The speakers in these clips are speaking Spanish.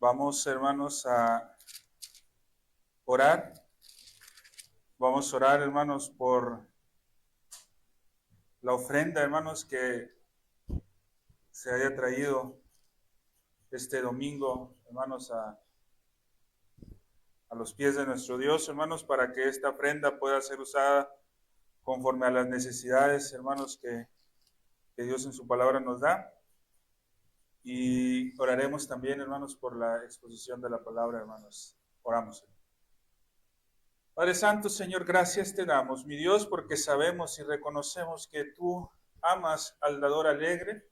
Vamos, hermanos, a orar. Vamos a orar, hermanos, por la ofrenda, hermanos, que se haya traído este domingo, hermanos, a los pies de nuestro Dios, hermanos, para que esta ofrenda pueda ser usada conforme a las necesidades, hermanos, que Dios en su palabra nos da. Y oraremos también, hermanos, por la exposición de la palabra, hermanos. Oramos. Padre Santo, Señor, gracias te damos, mi Dios, porque sabemos y reconocemos que tú amas al dador alegre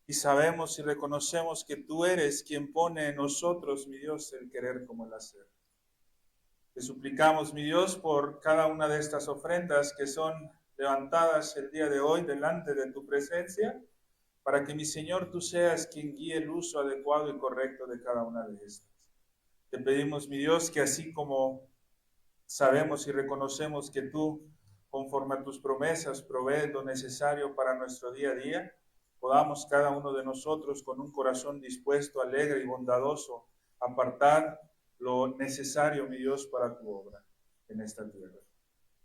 y sabemos y reconocemos que tú eres quien pone en nosotros, mi Dios, el querer como el hacer. Te suplicamos, mi Dios, por cada una de estas ofrendas que son levantadas el día de hoy delante de tu presencia, para que, mi Señor, tú seas quien guíe el uso adecuado y correcto de cada una de estas. Te pedimos, mi Dios, que así como sabemos y reconocemos que tú, conforme a tus promesas, provees lo necesario para nuestro día a día, podamos cada uno de nosotros con un corazón dispuesto, alegre y bondadoso, apartar lo necesario, mi Dios, para tu obra en esta tierra.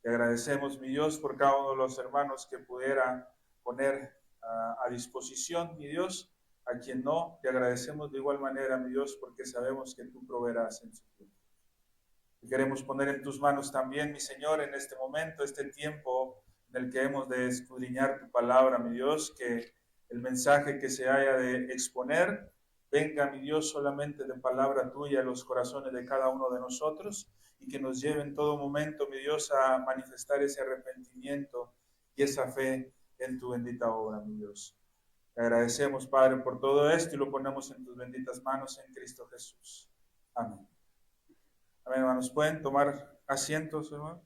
Te agradecemos, mi Dios, por cada uno de los hermanos que pudiera poner a disposición, mi Dios, a quien no, te agradecemos de igual manera, mi Dios, porque sabemos que tú proveerás en su tiempo. Queremos poner en tus manos también, mi Señor, en este momento, este tiempo en el que hemos de escudriñar tu palabra, mi Dios, que el mensaje que se haya de exponer venga, mi Dios, solamente de palabra tuya a los corazones de cada uno de nosotros y que nos lleve en todo momento, mi Dios, a manifestar ese arrepentimiento y esa fe en tu bendita obra, mi Dios. Te agradecemos, Padre, por todo esto y lo ponemos en tus benditas manos en Cristo Jesús. Amén. Amén, hermanos. ¿Pueden tomar asientos, hermanos?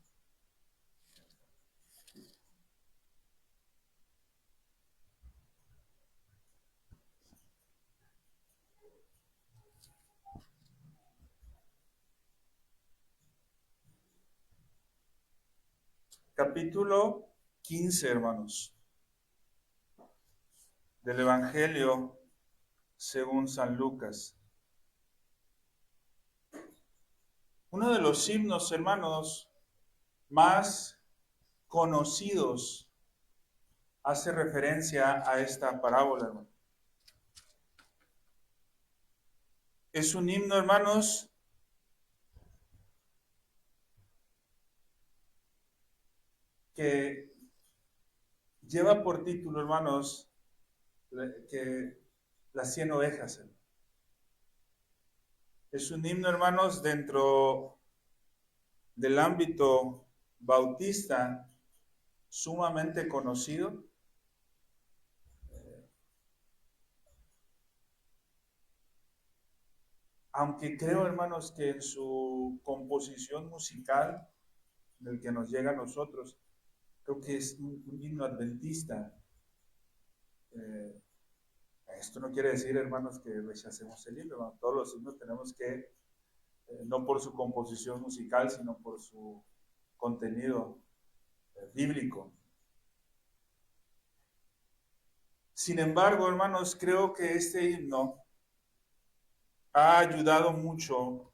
Capítulo 15, hermanos, del Evangelio según San Lucas. Uno de los himnos, hermanos, más conocidos hace referencia a esta parábola, hermano. Es un himno, hermanos, que lleva por título, hermanos, que las 100 ovejas. Hermano. Es un himno, hermanos, dentro del ámbito bautista sumamente conocido. Aunque creo, hermanos, que en su composición musical, del que nos llega a nosotros, creo que es un himno adventista. Eh, Esto no quiere decir, hermanos, que rechacemos el himno, hermano. Todos los himnos tenemos que, no por su composición musical, sino por su contenido bíblico. Sin embargo, hermanos, creo que este himno ha ayudado mucho.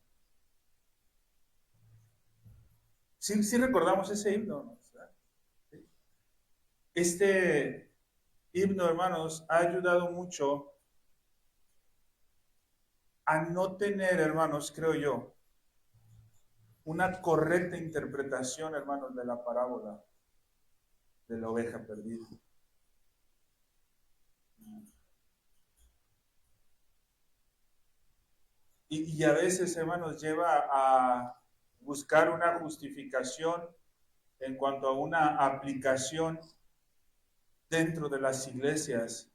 Sí recordamos ese himno, ¿no? Este himno, hermanos, ha ayudado mucho a no tener, hermanos, creo yo, una correcta interpretación, hermanos, de la parábola de la oveja perdida. Y a veces, hermanos, lleva a buscar una justificación en cuanto a una aplicación dentro de las iglesias.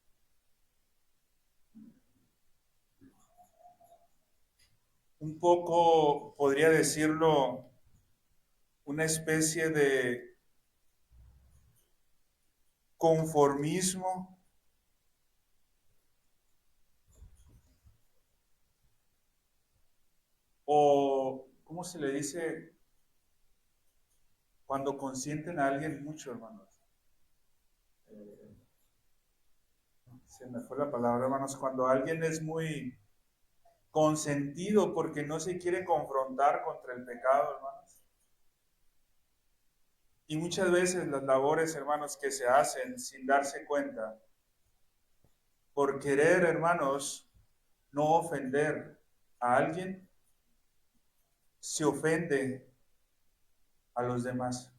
Un poco, podría decirlo, una especie de conformismo o, ¿cómo se le dice? Cuando consienten a alguien mucho, hermanos. Eh, Se me fue la palabra, hermanos. Cuando alguien es muy, consentido porque no se quiere confrontar contra el pecado, hermanos. Y muchas veces las labores, hermanos, que se hacen sin darse cuenta, por querer, hermanos, no ofender a alguien, se ofende a los demás.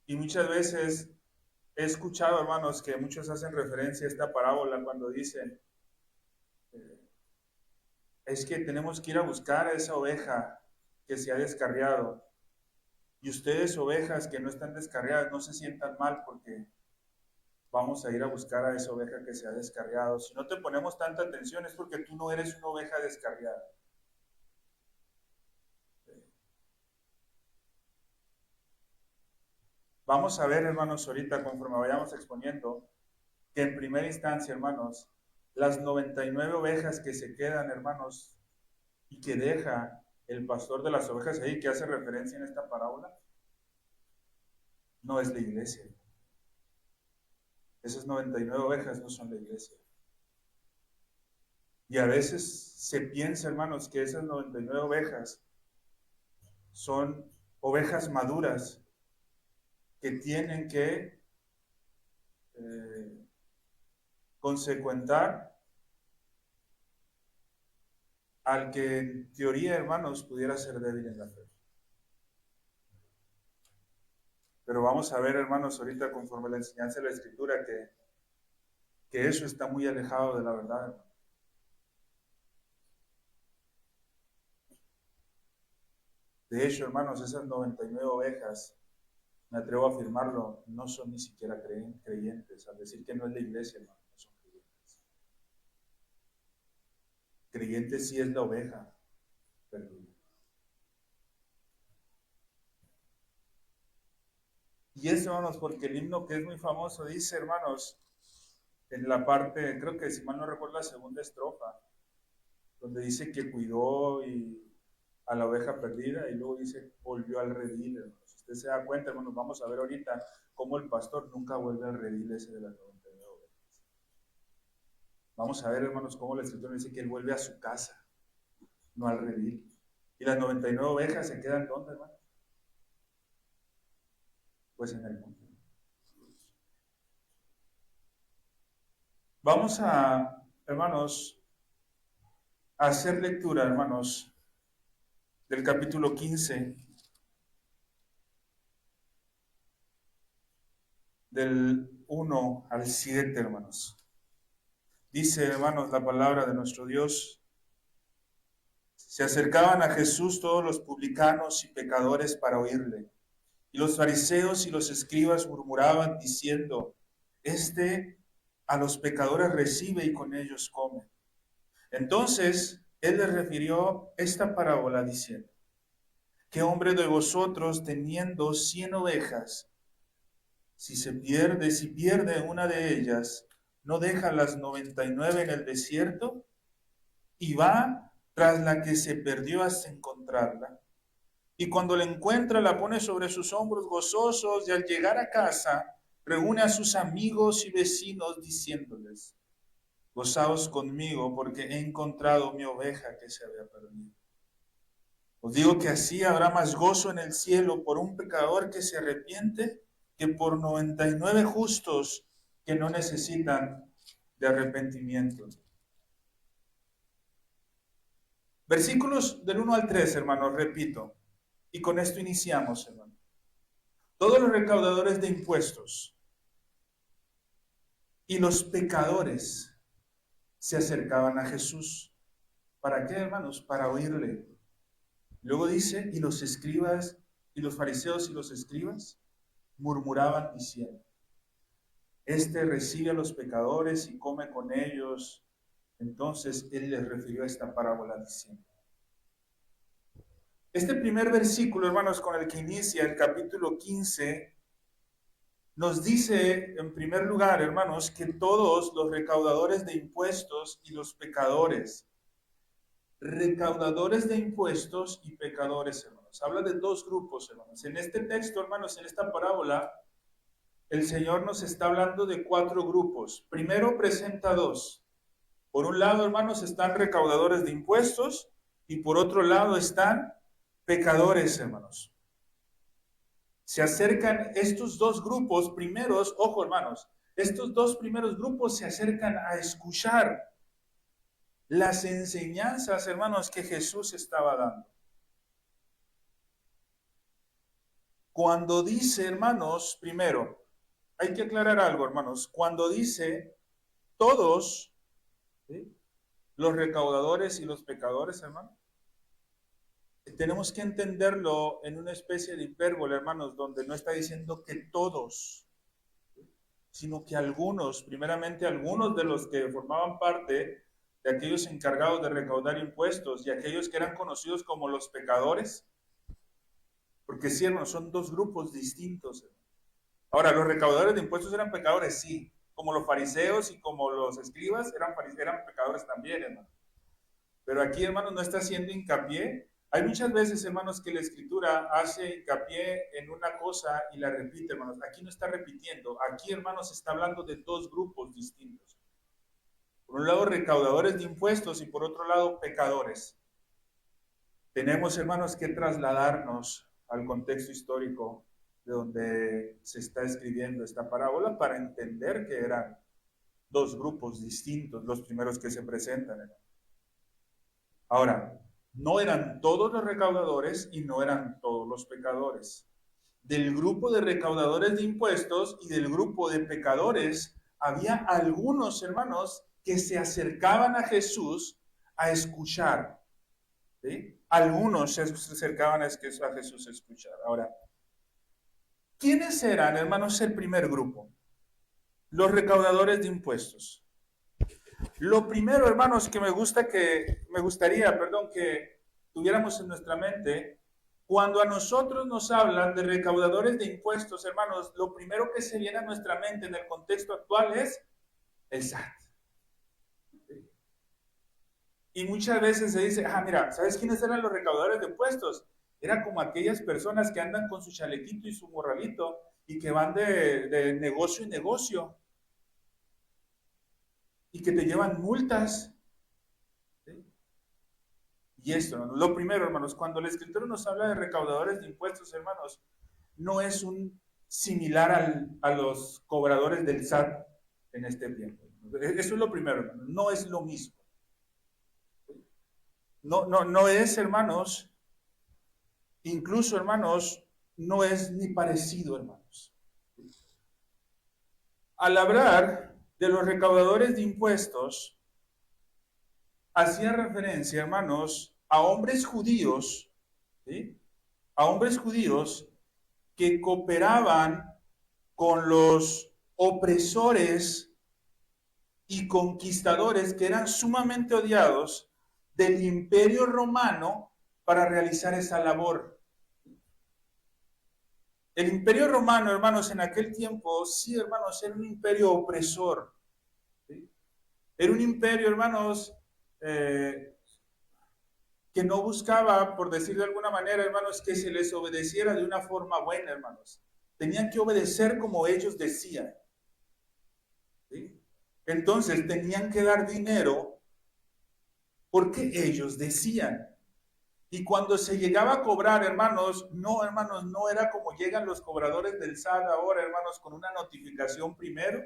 Y muchas veces he escuchado, hermanos, que muchos hacen referencia a esta parábola cuando dicen, es que tenemos que ir a buscar a esa oveja que se ha descarriado. Y ustedes, ovejas que no están descarriadas, no se sientan mal porque vamos a ir a buscar a esa oveja que se ha descarriado. Si no te ponemos tanta atención es porque tú no eres una oveja descarriada. Vamos a ver, hermanos, ahorita conforme vayamos exponiendo, que en primera instancia, hermanos, las 99 ovejas que se quedan, hermanos, y que deja el pastor de las ovejas ahí, que hace referencia en esta parábola, no es la iglesia. Esas 99 ovejas no son la iglesia. Y a veces se piensa, hermanos, que esas 99 ovejas son ovejas maduras que tienen que consecuentar al que en teoría, hermanos, pudiera ser débil en la fe. Pero vamos a ver, hermanos, ahorita conforme la enseñanza de la Escritura, que eso está muy alejado de la verdad, hermanos. De hecho, hermanos, esas 99 ovejas, me atrevo a afirmarlo, no son ni siquiera creyentes. Al decir que no es la iglesia, hermanos, no son creyentes. Creyente sí es la oveja perdida. Y eso, hermanos, porque el himno que es muy famoso dice, hermanos, en la parte, creo que si mal no recuerdo, la segunda estrofa, donde dice que cuidó a la oveja perdida y luego dice volvió al redil, hermanos. Si usted se da cuenta, hermanos, vamos a ver ahorita cómo el pastor nunca vuelve al redil ese de las 99 ovejas. Vamos a ver, hermanos, cómo la escritura dice que él vuelve a su casa, no al redil. Y las 99 ovejas se quedan ¿dónde, hermanos? Pues en el mundo. Vamos a, hermanos, a hacer lectura, hermanos, del capítulo 15, del 1 al 7, hermanos. Dice, hermanos, la palabra de nuestro Dios. Se acercaban a Jesús todos los publicanos y pecadores para oírle. Y los fariseos y los escribas murmuraban diciendo, este a los pecadores recibe y con ellos come. Entonces él les refirió esta parábola diciendo, ¿qué hombre de vosotros teniendo 100 ovejas, si pierde una de ellas, no deja las 99 en el desierto y va tras la que se perdió hasta encontrarla? Y cuando la encuentra, la pone sobre sus hombros gozosos, y al llegar a casa, reúne a sus amigos y vecinos diciéndoles, gozaos conmigo porque he encontrado mi oveja que se había perdido. Os digo que así habrá más gozo en el cielo por un pecador que se arrepiente que por 99 justos que no necesitan de arrepentimiento. Versículos del 1 al 3, hermanos, repito. Y con esto iniciamos, hermano. Todos los recaudadores de impuestos y los pecadores se acercaban a Jesús. ¿Para qué, hermanos? Para oírle. Luego dice, y los escribas, y los fariseos y los escribas murmuraban diciendo, este recibe a los pecadores y come con ellos. Entonces él les refirió esta parábola diciendo. Este primer versículo, hermanos, con el que inicia el capítulo 15, nos dice, en primer lugar, hermanos, que todos los recaudadores de impuestos y los pecadores, recaudadores de impuestos y pecadores, hermanos, habla de dos grupos, hermanos. En este texto, hermanos, en esta parábola, el Señor nos está hablando de 4 grupos. Primero presenta 2. Por un lado, hermanos, están recaudadores de impuestos y por otro lado están pecadores, hermanos. Se acercan estos 2 grupos primeros, ojo hermanos, estos 2 primeros grupos se acercan a escuchar las enseñanzas, hermanos, que Jesús estaba dando. Cuando dice, hermanos, primero, hay que aclarar algo, hermanos, cuando dice todos, ¿sí?, los recaudadores y los pecadores, hermanos, tenemos que entenderlo en una especie de hipérbole, hermanos, donde no está diciendo que todos, sino que algunos, primeramente algunos de los que formaban parte de aquellos encargados de recaudar impuestos y aquellos que eran conocidos como los pecadores, porque sí, hermanos, son 2 grupos distintos. Ahora, los recaudadores de impuestos eran pecadores, sí, como los fariseos y como los escribas eran pecadores también, hermano. Pero aquí, hermanos, no está haciendo hincapié. Hay muchas veces, hermanos, que la Escritura hace hincapié en una cosa y la repite, hermanos. Aquí no está repitiendo. Aquí, hermanos, está hablando de 2 grupos distintos. Por un lado, recaudadores de impuestos y por otro lado, pecadores. Tenemos, hermanos, que trasladarnos al contexto histórico de donde se está escribiendo esta parábola para entender que eran 2 grupos distintos, los primeros que se presentan, hermanos. Ahora, no eran todos los recaudadores y no eran todos los pecadores. Del grupo de recaudadores de impuestos y del grupo de pecadores, había algunos, hermanos, que se acercaban a Jesús a escuchar. ¿Sí? Algunos se acercaban a Jesús a escuchar. Ahora, ¿quiénes eran, hermanos, el primer grupo? Los recaudadores de impuestos. Lo primero, hermanos, que me gustaría, que tuviéramos en nuestra mente, cuando a nosotros nos hablan de recaudadores de impuestos, hermanos, lo primero que se viene a nuestra mente en el contexto actual es el SAT. Y muchas veces se dice, mira, ¿sabes quiénes eran los recaudadores de impuestos? Eran como aquellas personas que andan con su chalequito y su morralito y que van de negocio en negocio y que te llevan multas. ¿Sí? Y esto, ¿no? Lo primero, hermanos, cuando el escritor nos habla de recaudadores de impuestos, hermanos, no es un similar a los cobradores del SAT en este tiempo. Eso es lo primero, hermanos. No es lo mismo. No es, hermanos, incluso, hermanos, no es ni parecido, hermanos. Al hablar de los recaudadores de impuestos, hacía referencia, hermanos, a hombres judíos, ¿sí?, a hombres judíos que cooperaban con los opresores y conquistadores que eran sumamente odiados del Imperio Romano para realizar esa labor. El Imperio Romano, hermanos, en aquel tiempo, sí, hermanos, era un imperio opresor. ¿Sí? Era un imperio, hermanos, que no buscaba, por decir de alguna manera, hermanos, que se les obedeciera de una forma buena, hermanos. Tenían que obedecer como ellos decían. ¿Sí? Entonces tenían que dar dinero porque ellos decían. Y cuando se llegaba a cobrar, hermanos, no era como llegan los cobradores del SAT ahora, hermanos, con una notificación primero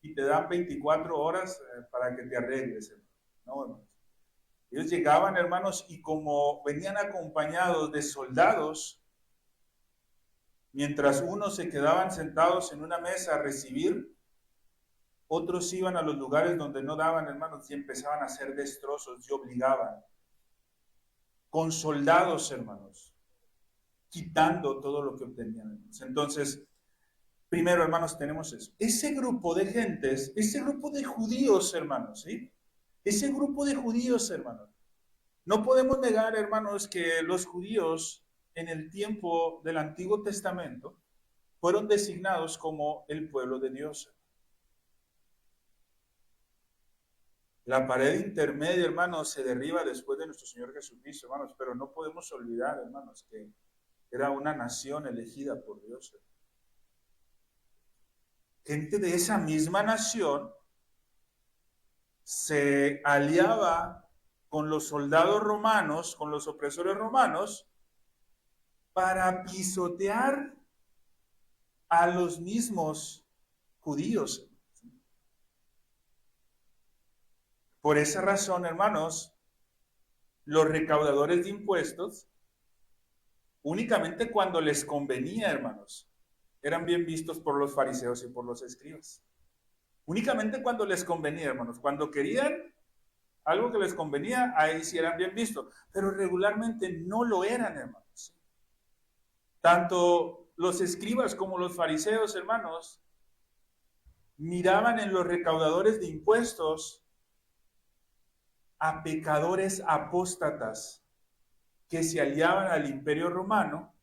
y te dan 24 horas para que te arregles, hermanos. No, hermanos. Ellos llegaban, hermanos, y como venían acompañados de soldados, mientras unos se quedaban sentados en una mesa a recibir, otros iban a los lugares donde no daban, hermanos, y empezaban a hacer destrozos y obligaban. Con soldados, hermanos, quitando todo lo que obtenían, hermanos. Entonces, primero, hermanos, tenemos eso. Ese grupo de gentes, ese grupo de judíos, hermanos, ¿sí? Ese grupo de judíos, hermanos. No podemos negar, hermanos, que los judíos en el tiempo del Antiguo Testamento fueron designados como el pueblo de Dios. La pared intermedia, hermanos, se derriba después de nuestro Señor Jesucristo, hermanos, pero no podemos olvidar, hermanos, que era una nación elegida por Dios. gente de esa misma nación se aliaba con los soldados romanos, con los opresores romanos, para pisotear a los mismos judíos. Por esa razón, hermanos, los recaudadores de impuestos, únicamente cuando les convenía, hermanos, eran bien vistos por los fariseos y por los escribas. Únicamente cuando les convenía, hermanos. Cuando querían algo que les convenía, ahí sí eran bien vistos. Pero regularmente no lo eran, hermanos. Tanto los escribas como los fariseos, hermanos, miraban en los recaudadores de impuestos a pecadores apóstatas que se aliaban al imperio romano,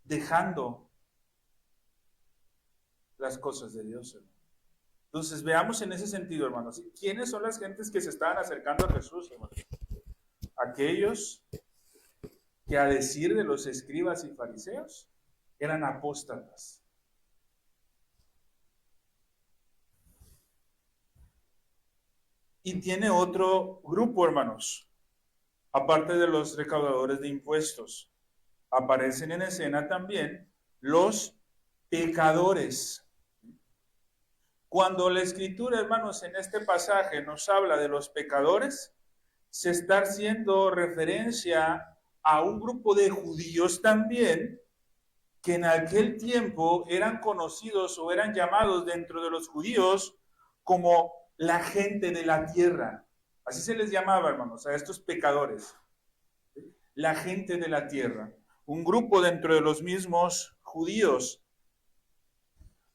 dejando las cosas de Dios, hermanos. Entonces veamos en ese sentido, hermanos, ¿quiénes son las gentes que se estaban acercando a Jesús, hermanos? Aquellos que, a decir de los escribas y fariseos, eran apóstatas. Y tiene otro grupo, hermanos, aparte de los recaudadores de impuestos. Aparecen en escena también los pecadores. Cuando la Escritura, hermanos, en este pasaje nos habla de los pecadores, se está haciendo referencia a un grupo de judíos también, que en aquel tiempo eran conocidos o eran llamados dentro de los judíos como la gente de la tierra. Así se les llamaba, hermanos, a estos pecadores. La gente de la tierra. Un grupo dentro de los mismos judíos.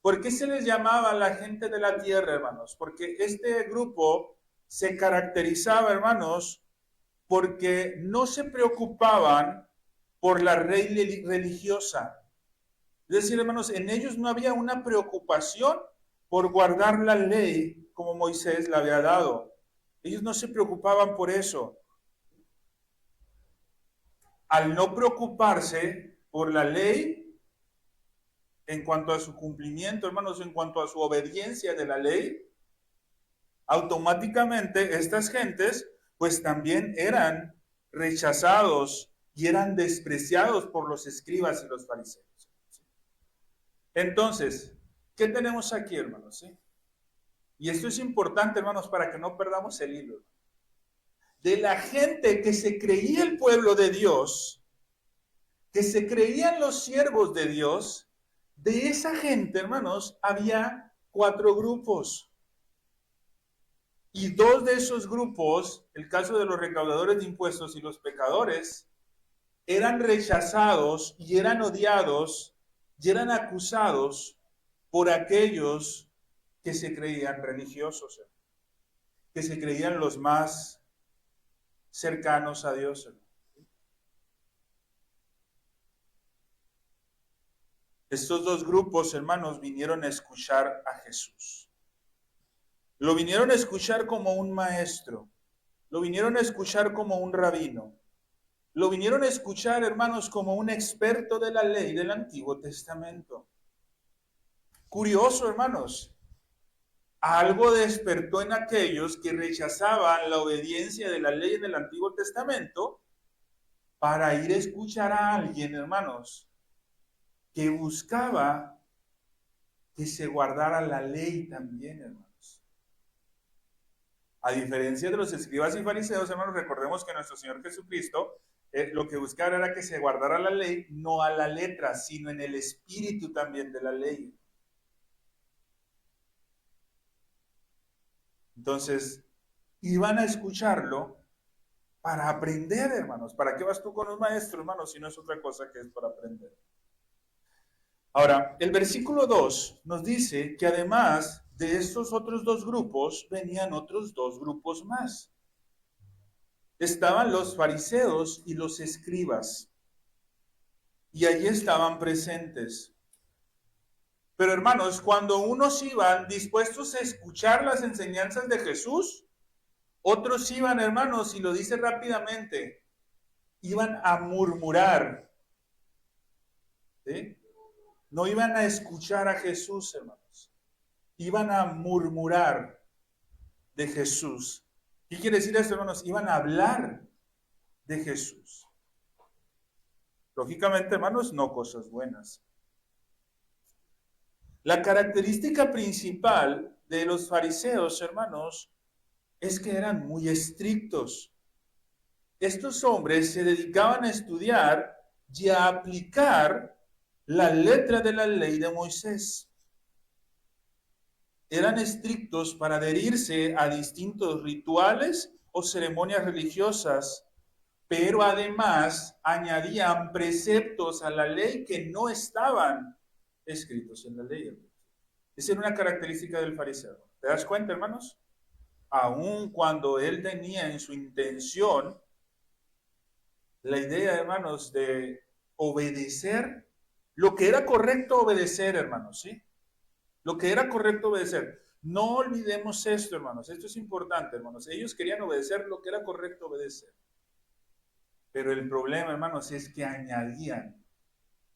¿Por qué se les llamaba la gente de la tierra, hermanos? Porque este grupo se caracterizaba, hermanos, porque no se preocupaban por la ley religiosa. Es decir, hermanos, en ellos no había una preocupación por guardar la ley como Moisés la había dado. Ellos no se preocupaban por eso. Al no preocuparse por la ley, en cuanto a su cumplimiento, hermanos, en cuanto a su obediencia de la ley, automáticamente estas gentes pues también eran rechazados y eran despreciados por los escribas y los fariseos. Entonces, ¿qué tenemos aquí, hermanos? ¿Sí? Y esto es importante, hermanos, para que no perdamos el hilo. De la gente que se creía el pueblo de Dios, que se creían los siervos de Dios, de esa gente, hermanos, había 4 grupos. Y 2 de esos grupos, el caso de los recaudadores de impuestos y los pecadores, eran rechazados y eran odiados y eran acusados por aquellos que se creían religiosos, que se creían los más cercanos a Dios. Estos 2 grupos, hermanos, vinieron a escuchar a Jesús. Lo vinieron a escuchar como un maestro. Lo vinieron a escuchar como un rabino. Lo vinieron a escuchar, hermanos, como un experto de la ley del Antiguo Testamento. Curioso, hermanos. Algo despertó en aquellos que rechazaban la obediencia de la ley en el Antiguo Testamento para ir a escuchar a alguien, hermanos, que buscaba que se guardara la ley también, hermanos. A diferencia de los escribas y fariseos, hermanos, recordemos que nuestro Señor Jesucristo lo que buscaba era que se guardara la ley, no a la letra, sino en el espíritu también de la ley. Entonces, iban a escucharlo para aprender, hermanos. ¿Para qué vas tú con un maestro, hermanos, si no es otra cosa que es para aprender? Ahora, el versículo 2 nos dice que además de estos otros 2 grupos, venían otros 2 grupos más. Estaban los fariseos y los escribas. Y allí estaban presentes. Pero hermanos, cuando unos iban dispuestos a escuchar las enseñanzas de Jesús, otros iban, hermanos, y lo dice rápidamente, iban a murmurar. ¿Sí? No iban a escuchar a Jesús, hermanos. iban a murmurar de Jesús. ¿Qué quiere decir esto, hermanos? Iban a hablar de Jesús. Lógicamente, hermanos, no cosas buenas. La característica principal de los fariseos, hermanos, es que eran muy estrictos. Estos hombres se dedicaban a estudiar y a aplicar la letra de la ley de Moisés. Eran estrictos para adherirse a distintos rituales o ceremonias religiosas, pero además añadían preceptos a la ley que no estaban escritos en la ley. Esa era una característica del fariseo. ¿Te das cuenta, hermanos? Aun cuando él tenía en su intención la idea, hermanos, de obedecer lo que era correcto obedecer, hermanos, ¿sí? Lo que era correcto obedecer. No olvidemos esto, hermanos. Esto es importante, hermanos. Ellos querían obedecer lo que era correcto obedecer. Pero el problema, hermanos, es que añadían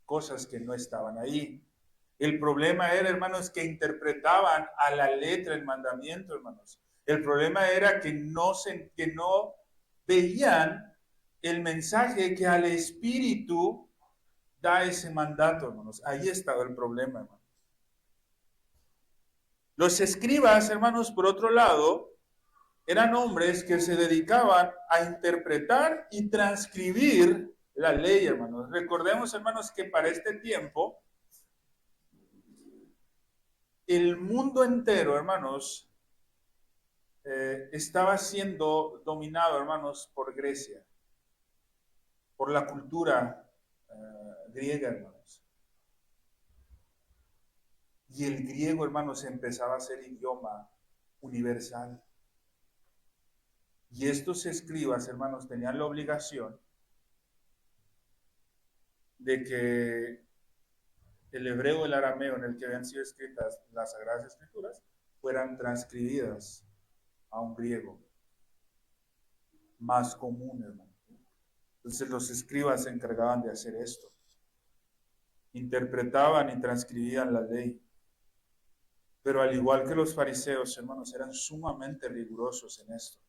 cosas que no estaban ahí. El problema era, hermanos, que interpretaban a la letra el mandamiento, hermanos. El problema era que no veían el mensaje que al Espíritu da ese mandato, hermanos. Ahí estaba el problema, hermanos. Los escribas, hermanos, por otro lado, eran hombres que se dedicaban a interpretar y transcribir la ley, hermanos. Recordemos, hermanos, que para este tiempo, el mundo entero, hermanos, estaba siendo dominado, hermanos, por Grecia, por la cultura griega, hermanos. Y el griego, hermanos, empezaba a ser idioma universal. Y estos escribas, hermanos, tenían la obligación de que el hebreo y el arameo en el que habían sido escritas las Sagradas Escrituras fueran transcribidas a un griego más común, hermano. Entonces los escribas se encargaban de hacer esto. Interpretaban y transcribían la ley. Pero al igual que los fariseos, hermanos, eran sumamente rigurosos en esto.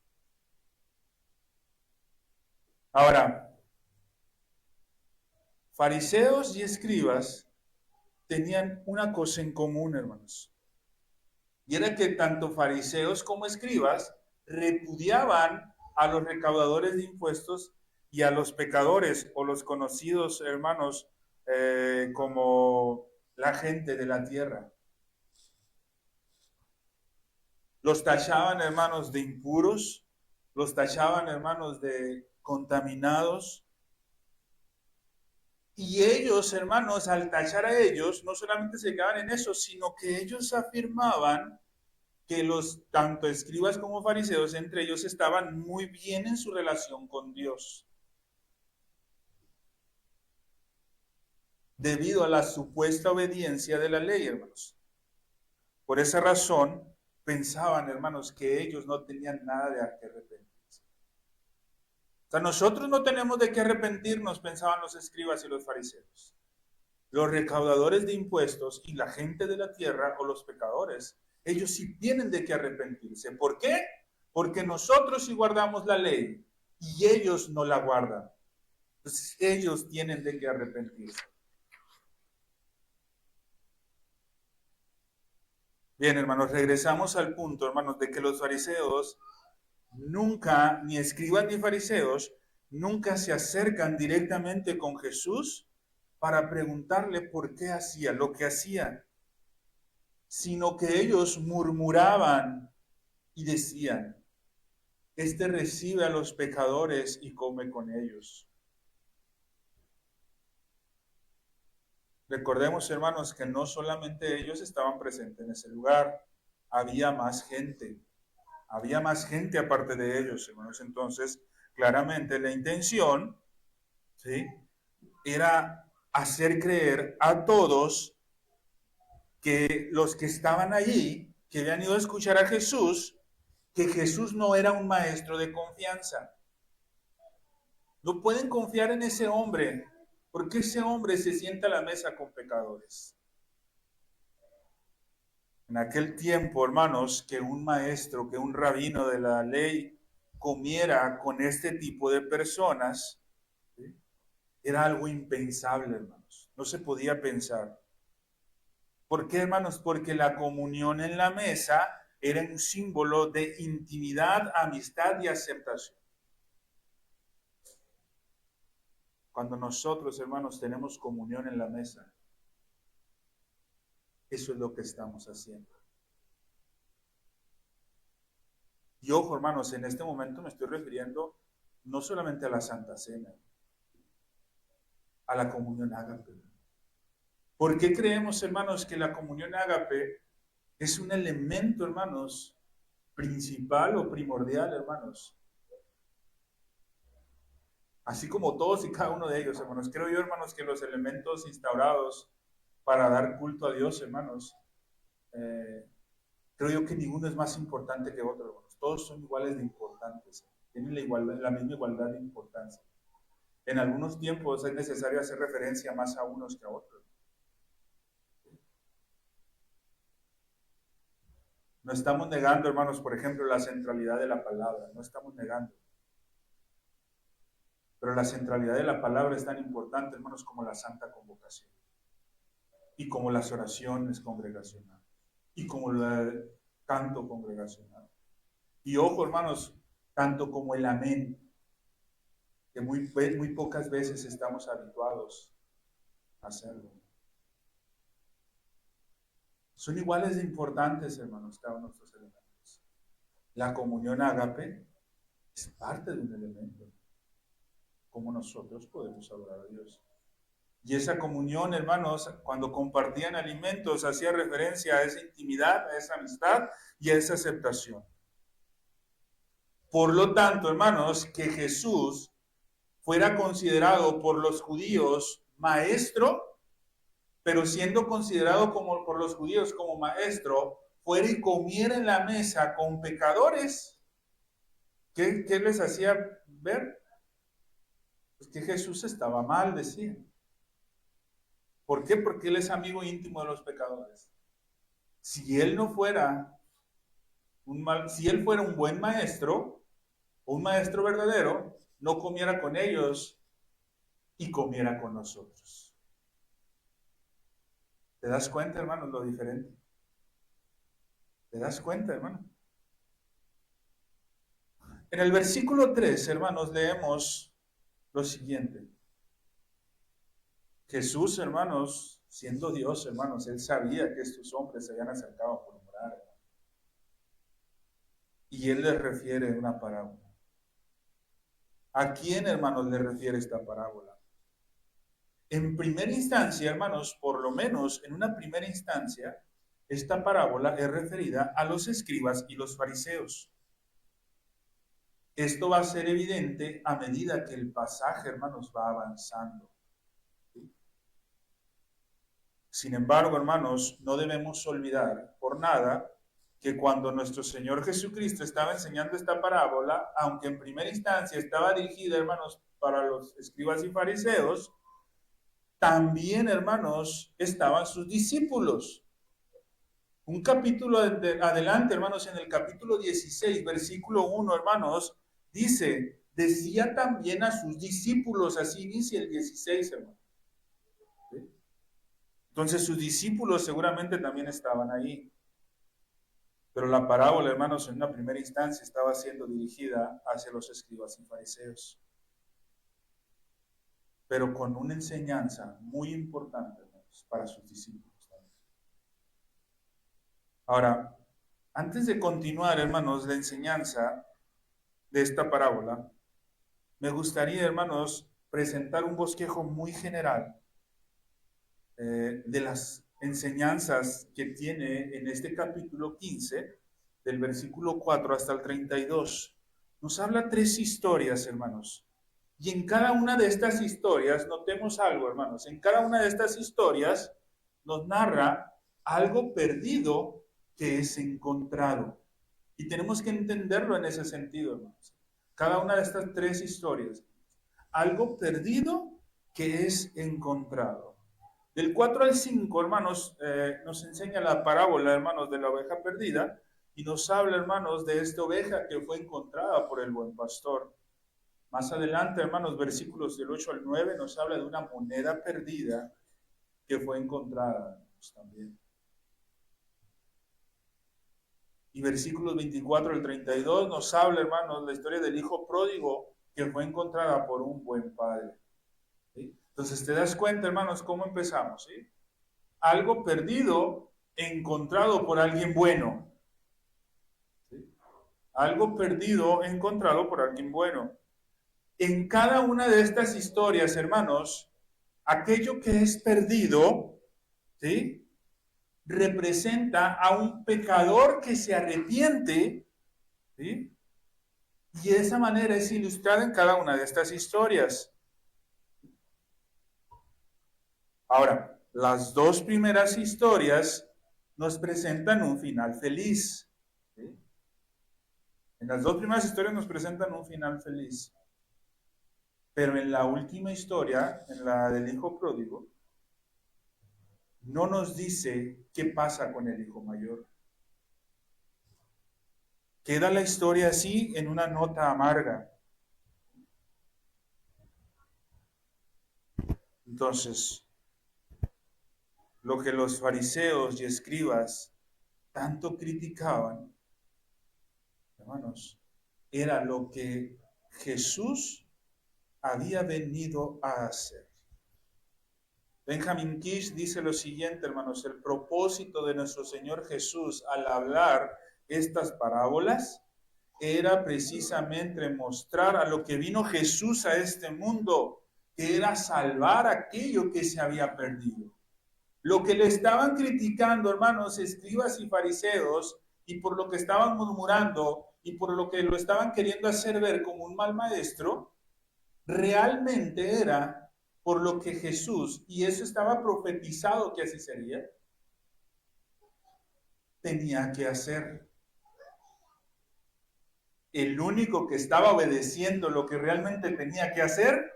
Ahora, fariseos y escribas tenían una cosa en común, hermanos. Y era que tanto fariseos como escribas repudiaban a los recaudadores de impuestos y a los pecadores o los conocidos, hermanos, como la gente de la tierra. Los tachaban, hermanos, de impuros, los tachaban, hermanos, de contaminados. Y ellos, hermanos, al tachar a ellos, no solamente se quedaban en eso, sino que ellos afirmaban que los tanto escribas como fariseos, entre ellos, estaban muy bien en su relación con Dios. Debido a la supuesta obediencia de la ley, hermanos. Por esa razón, pensaban, hermanos, que ellos no tenían nada de que arrepentirse. O sea, nosotros no tenemos de qué arrepentirnos, pensaban los escribas y los fariseos. Los recaudadores de impuestos y la gente de la tierra o los pecadores, ellos sí tienen de qué arrepentirse. ¿Por qué? Porque nosotros sí guardamos la ley y ellos no la guardan. Entonces ellos tienen de qué arrepentirse. Bien, hermanos, regresamos al punto, hermanos, de que los fariseos nunca, ni escribas ni fariseos, nunca se acercan directamente con Jesús para preguntarle por qué hacía lo que hacía, sino que ellos murmuraban y decían, este recibe a los pecadores y come con ellos. Recordemos, hermanos, que no solamente ellos estaban presentes en ese lugar, había más gente aparte de ellos, hermanos. Entonces, claramente la intención, ¿sí?, era hacer creer a todos que los que estaban allí, que habían ido a escuchar a Jesús, que Jesús no era un maestro de confianza. No pueden confiar en ese hombre, porque ese hombre se sienta a la mesa con pecadores. En aquel tiempo, hermanos, que un maestro, que un rabino de la ley comiera con este tipo de personas, ¿sí? Era algo impensable, hermanos. No se podía pensar. ¿Por qué, hermanos? Porque la comunión en la mesa era un símbolo de intimidad, amistad y aceptación. Cuando nosotros, hermanos, tenemos comunión en la mesa, eso es lo que estamos haciendo. Y ojo, hermanos, en este momento me estoy refiriendo no solamente a la Santa Cena, a la comunión ágape. ¿Por qué creemos, hermanos, que la comunión ágape es un elemento, hermanos, principal o primordial, hermanos? Así como todos y cada uno de ellos, hermanos. Creo yo, hermanos, que los elementos instaurados para dar culto a Dios, hermanos, creo yo que ninguno es más importante que otro, hermanos. Todos son iguales de importantes. Tienen la misma igualdad de importancia. En algunos tiempos es necesario hacer referencia más a unos que a otros. No estamos negando, hermanos, por ejemplo, la centralidad de la palabra. No estamos negando. Pero la centralidad de la palabra es tan importante, hermanos, como la santa convocación. Y como las oraciones congregacionales. Y como el canto congregacional. Y ojo, hermanos, tanto como el amén, que muy pocas veces estamos habituados a hacerlo. Son iguales de importantes, hermanos, cada uno de estos elementos. La comunión ágape es parte de un elemento. Como nosotros podemos adorar a Dios. Y esa comunión, hermanos, cuando compartían alimentos, hacía referencia a esa intimidad, a esa amistad y a esa aceptación. Por lo tanto, hermanos, que Jesús fuera considerado por los judíos maestro, pero siendo considerado como por los judíos como maestro, fuera y comiera en la mesa con pecadores, ¿qué les hacía ver? Pues que Jesús estaba mal, decía. ¿Por qué? Porque Él es amigo íntimo de los pecadores. Si Él no fuera si Él fuera un buen maestro, un maestro verdadero, no comiera con ellos y comiera con nosotros. ¿Te das cuenta, hermano, lo diferente? ¿Te das cuenta, hermano? En el versículo 3, hermanos, leemos lo siguiente. Jesús, hermanos, siendo Dios, hermanos, Él sabía que estos hombres se habían acercado a murmurar. Y Él les refiere una parábola. ¿A quién, hermanos, le refiere esta parábola? En primera instancia, hermanos, por lo menos en una primera instancia, esta parábola es referida a los escribas y los fariseos. Esto va a ser evidente a medida que el pasaje, hermanos, va avanzando. ¿Sí? Sin embargo, hermanos, no debemos olvidar por nada que cuando nuestro Señor Jesucristo estaba enseñando esta parábola, aunque en primera instancia estaba dirigida, hermanos, para los escribas y fariseos, también, hermanos, estaban sus discípulos. Un capítulo adelante, hermanos, en el capítulo 16, versículo 1, hermanos, dice, decía también a sus discípulos, así dice el 16, hermanos. ¿Sí? Entonces sus discípulos seguramente también estaban ahí. Pero la parábola, hermanos, en una primera instancia estaba siendo dirigida hacia los escribas y fariseos. Pero con una enseñanza muy importante, hermanos, para sus discípulos. Ahora, antes de continuar, hermanos, la enseñanza de esta parábola, me gustaría, hermanos, presentar un bosquejo muy general de las enseñanzas que tiene en este capítulo 15, del versículo 4 hasta el 32. Nos habla tres historias, hermanos. Y en cada una de estas historias, notemos algo, hermanos, en cada una de estas historias nos narra algo perdido que es encontrado. Y tenemos que entenderlo en ese sentido, hermanos. Cada una de estas tres historias. Algo perdido que es encontrado. Del 4 al 5, hermanos, nos enseña la parábola, hermanos, de la oveja perdida y nos habla, hermanos, de esta oveja que fue encontrada por el buen pastor. Más adelante, hermanos, versículos del 8 al 9 nos habla de una moneda perdida que fue encontrada, hermanos, también. Y versículos 24 al 32 nos habla, hermanos, la historia del hijo pródigo que fue encontrada por un buen padre. ¿Sí? Entonces te das cuenta, hermanos, cómo empezamos, ¿sí? Algo perdido encontrado por alguien bueno. ¿Sí? Algo perdido encontrado por alguien bueno. En cada una de estas historias, hermanos, aquello que es perdido, ¿sí?, representa a un pecador que se arrepiente, ¿sí?, y de esa manera es ilustrada en cada una de estas historias. Ahora, las dos primeras historias nos presentan un final feliz, ¿sí? En las dos primeras historias nos presentan un final feliz. Pero en la última historia, en la del hijo pródigo, no nos dice qué pasa con el hijo mayor. Queda la historia así en una nota amarga. Entonces, lo que los fariseos y escribas tanto criticaban, hermanos, era lo que Jesús había venido a hacer. Benjamin Kish dice lo siguiente, hermanos: el propósito de nuestro Señor Jesús al hablar estas parábolas era precisamente mostrar a lo que vino Jesús a este mundo, que era salvar aquello que se había perdido. Lo que le estaban criticando, hermanos, escribas y fariseos, y por lo que estaban murmurando, y por lo que lo estaban queriendo hacer ver como un mal maestro, realmente era por lo que Jesús, y eso estaba profetizado que así sería, tenía que hacer. El único que estaba obedeciendo lo que realmente tenía que hacer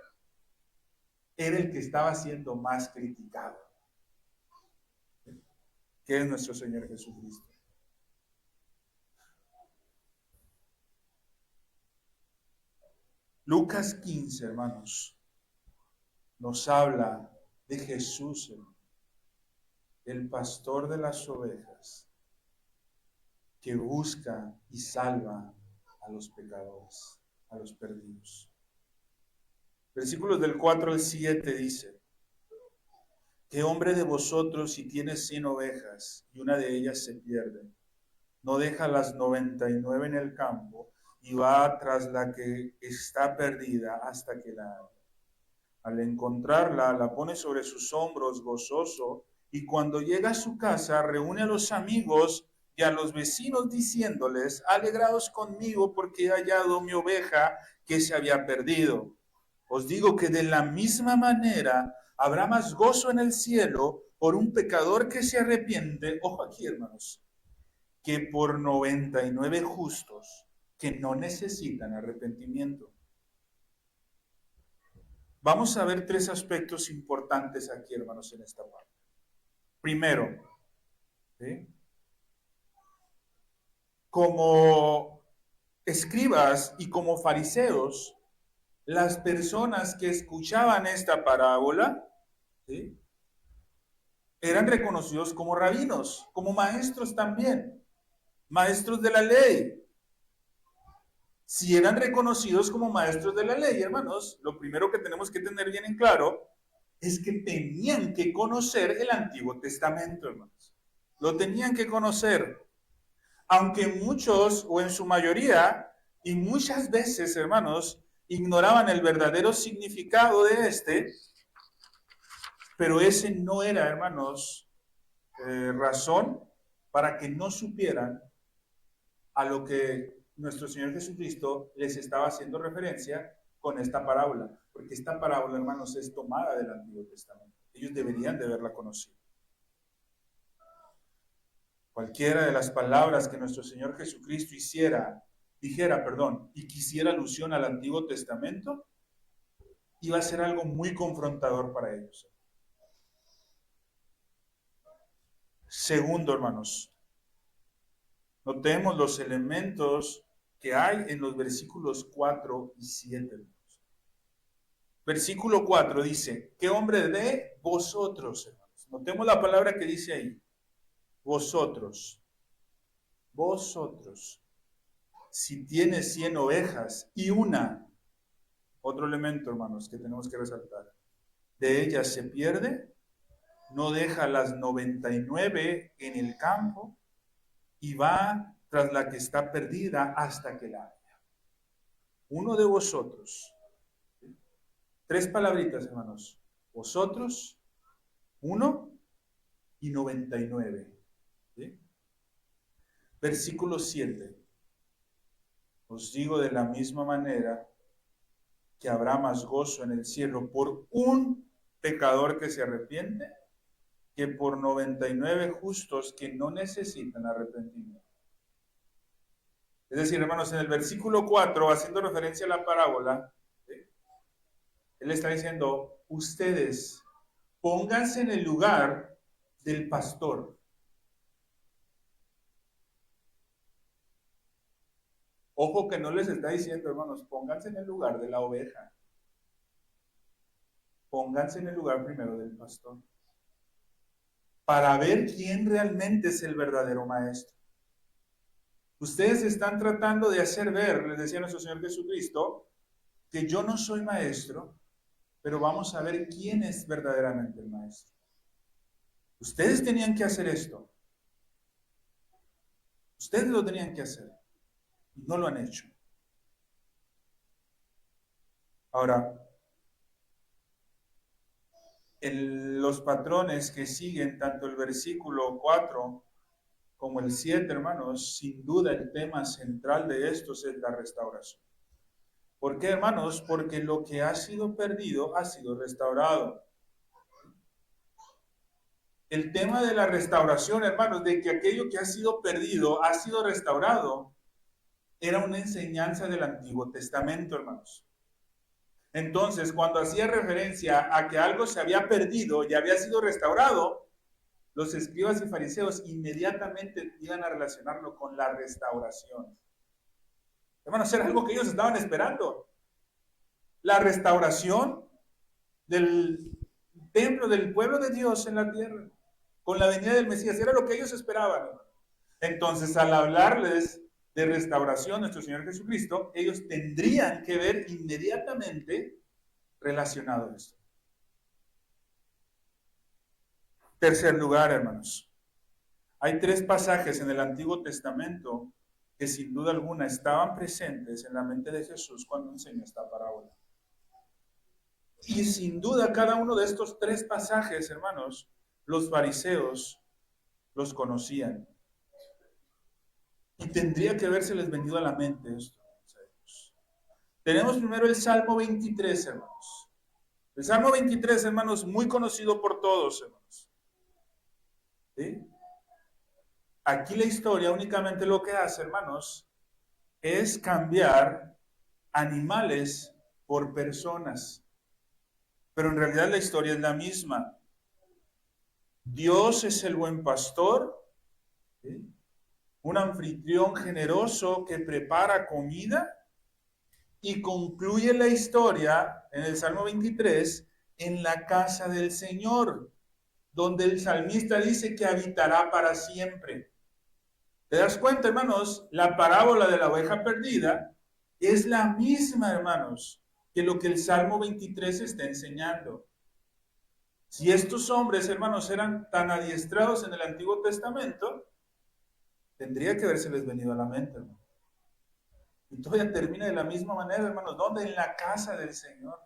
era el que estaba siendo más criticado, que es nuestro Señor Jesucristo. Lucas 15, hermanos, nos habla de Jesús, el pastor de las ovejas, que busca y salva a los pecadores, a los perdidos. Versículos del 4 al 7 dice: ¿qué hombre de vosotros, si tiene 100 ovejas y una de ellas se pierde, no deja las 99 en el campo y va tras la que está perdida hasta que la haya? Al encontrarla, la pone sobre sus hombros gozoso, y cuando llega a su casa, reúne a los amigos y a los vecinos diciéndoles: alegraos conmigo porque he hallado mi oveja que se había perdido. Os digo que de la misma manera habrá más gozo en el cielo por un pecador que se arrepiente, ojo aquí, hermanos, que por 99 justos que no necesitan arrepentimiento. Vamos a ver tres aspectos importantes aquí, hermanos, en esta parte. Primero, ¿sí?, como escribas y como fariseos, las personas que escuchaban esta parábola, ¿sí?, eran reconocidos como rabinos, como maestros también, maestros de la ley. Si eran reconocidos como maestros de la ley, hermanos, lo primero que tenemos que tener bien en claro es que tenían que conocer el Antiguo Testamento, hermanos. Lo tenían que conocer. Aunque muchos, o en su mayoría, y muchas veces, hermanos, ignoraban el verdadero significado de este, pero ese no era, hermanos, razón para que no supieran a lo que nuestro Señor Jesucristo les estaba haciendo referencia con esta parábola, porque esta parábola, hermanos, es tomada del Antiguo Testamento. Ellos deberían de haberla conocido. Cualquiera de las palabras que nuestro Señor Jesucristo dijera, y quisiera alusión al Antiguo Testamento, iba a ser algo muy confrontador para ellos. Segundo, hermanos, notemos los elementos que hay en los versículos 4 y 7. Versículo 4 dice, ¿qué hombre de vosotros, hermanos? Notemos la palabra que dice ahí, vosotros, vosotros, si tienes 100 ovejas y otro elemento, hermanos, que tenemos que resaltar, de ellas se pierde, no deja las 99 en el campo y va tras la que está perdida hasta que la haya. Uno de vosotros. Tres palabritas, hermanos. Vosotros, 1 y 99. ¿Sí? Versículo 7. Os digo de la misma manera que habrá más gozo en el cielo por un pecador que se arrepiente que por 99 justos que no necesitan arrepentimiento. Es decir, hermanos, en el versículo 4, haciendo referencia a la parábola, ¿sí?, él está diciendo, ustedes pónganse en el lugar del pastor. Ojo que no les está diciendo, hermanos, pónganse en el lugar de la oveja. Pónganse en el lugar primero del pastor, para ver quién realmente es el verdadero maestro. Ustedes están tratando de hacer ver, les decía nuestro Señor Jesucristo, que yo no soy maestro, pero vamos a ver quién es verdaderamente el maestro. Ustedes tenían que hacer esto. Ustedes lo tenían que hacer. Y no lo han hecho. Ahora, en los patrones que siguen, tanto el versículo 4 como el 7, hermanos, sin duda el tema central de estos es la restauración. ¿Por qué, hermanos? Porque lo que ha sido perdido ha sido restaurado. El tema de la restauración, hermanos, de que aquello que ha sido perdido ha sido restaurado, era una enseñanza del Antiguo Testamento, hermanos. Entonces, cuando hacía referencia a que algo se había perdido y había sido restaurado, los escribas y fariseos inmediatamente iban a relacionarlo con la restauración. Hermanos, era algo que ellos estaban esperando. La restauración del templo, del pueblo de Dios en la tierra, con la venida del Mesías, era lo que ellos esperaban. Entonces, al hablarles de restauración, nuestro Señor Jesucristo, ellos tendrían que ver inmediatamente relacionado a esto. Tercer lugar, hermanos, hay 3 pasajes en el Antiguo Testamento que sin duda alguna estaban presentes en la mente de Jesús cuando enseñó esta parábola. Y sin duda cada uno de estos 3 pasajes, hermanos, los fariseos los conocían. Y tendría que habérseles venido a la mente esto. Tenemos primero el Salmo 23, hermanos. El Salmo 23, hermanos, muy conocido por todos, hermanos. ¿Sí? Aquí la historia únicamente lo que hace, hermanos, es cambiar animales por personas. Pero en realidad la historia es la misma. Dios es el buen pastor, ¿sí?, un anfitrión generoso que prepara comida y concluye la historia en el Salmo 23 en la casa del Señor, donde el salmista dice que habitará para siempre. ¿Te das cuenta, hermanos? La parábola de la oveja perdida es la misma, hermanos, que lo que el Salmo 23 está enseñando. Si estos hombres, hermanos, eran tan adiestrados en el Antiguo Testamento, tendría que habérseles venido a la mente, hermano. Y todavía termina de la misma manera, hermanos. ¿Dónde? En la casa del Señor.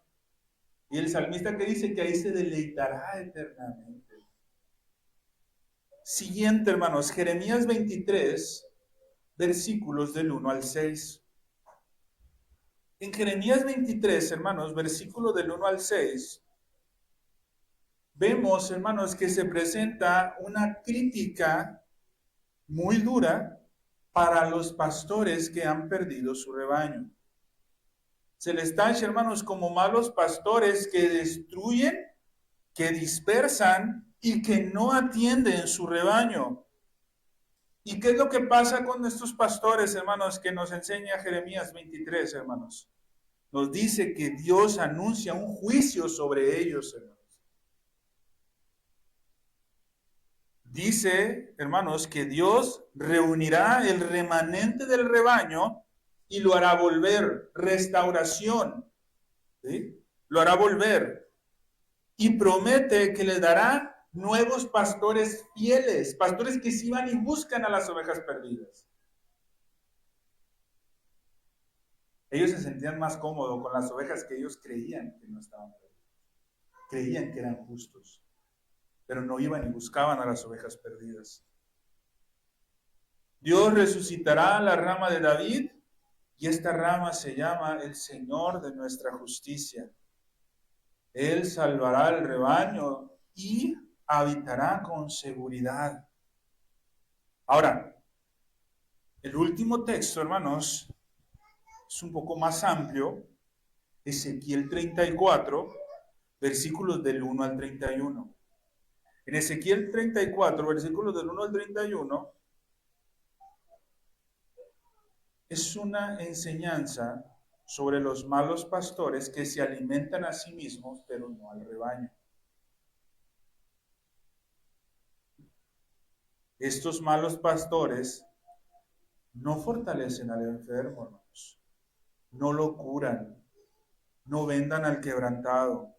Y el salmista que dice que ahí se deleitará eternamente. Siguiente, hermanos, Jeremías 23, versículos del 1 al 6. En Jeremías 23, hermanos, versículo del 1 al 6, vemos, hermanos, que se presenta una crítica muy dura para los pastores que han perdido su rebaño. Se les tacha, hermanos, como malos pastores que destruyen, que dispersan y que no atienden su rebaño. ¿Y qué es lo que pasa con estos pastores, hermanos, que nos enseña Jeremías 23, hermanos? Nos dice que Dios anuncia un juicio sobre ellos, hermanos. Dice, hermanos, que Dios reunirá el remanente del rebaño y lo hará volver, restauración, ¿sí? Lo hará volver. Y promete que le dará nuevos pastores fieles, pastores que sí van y buscan a las ovejas perdidas. Ellos se sentían más cómodos con las ovejas que ellos creían que no estaban perdidas. Creían que eran justos, pero no iban y buscaban a las ovejas perdidas. Dios resucitará la rama de David y esta rama se llama el Señor de nuestra justicia. Él salvará el rebaño y habitará con seguridad. Ahora, el último texto, hermanos, es un poco más amplio. Ezequiel 34, versículos del 1 al 31. En Ezequiel 34, versículos del 1 al 31, es una enseñanza sobre los malos pastores que se alimentan a sí mismos, pero no al rebaño. Estos malos pastores no fortalecen al enfermo, hermanos. No lo curan. No vendan al quebrantado.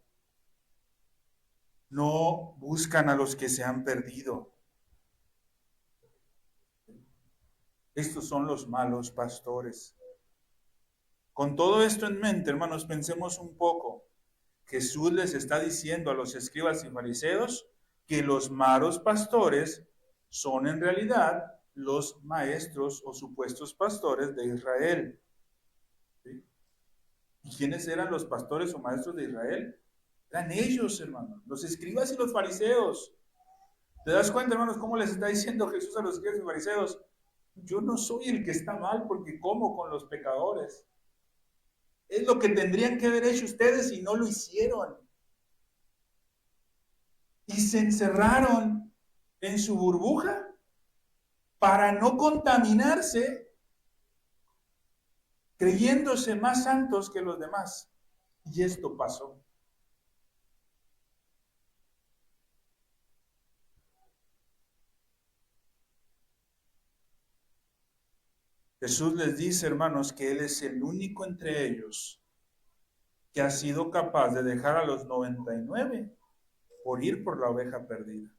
No buscan a los que se han perdido. Estos son los malos pastores. Con todo esto en mente, hermanos, pensemos un poco. Jesús les está diciendo a los escribas y fariseos que los malos pastores son en realidad los maestros o supuestos pastores de Israel. ¿Sí? ¿Y quiénes eran los pastores o maestros de Israel? Eran ellos, hermanos, los escribas y los fariseos. ¿Te das cuenta, hermanos, cómo les está diciendo Jesús a los escribas y fariseos? Yo no soy el que está mal porque como con los pecadores. Es lo que tendrían que haber hecho ustedes y no lo hicieron. Y se encerraron en su burbuja para no contaminarse, creyéndose más santos que los demás. Y esto pasó. Jesús les dice, hermanos, que Él es el único entre ellos que ha sido capaz de dejar a los 99 por ir por la oveja perdida.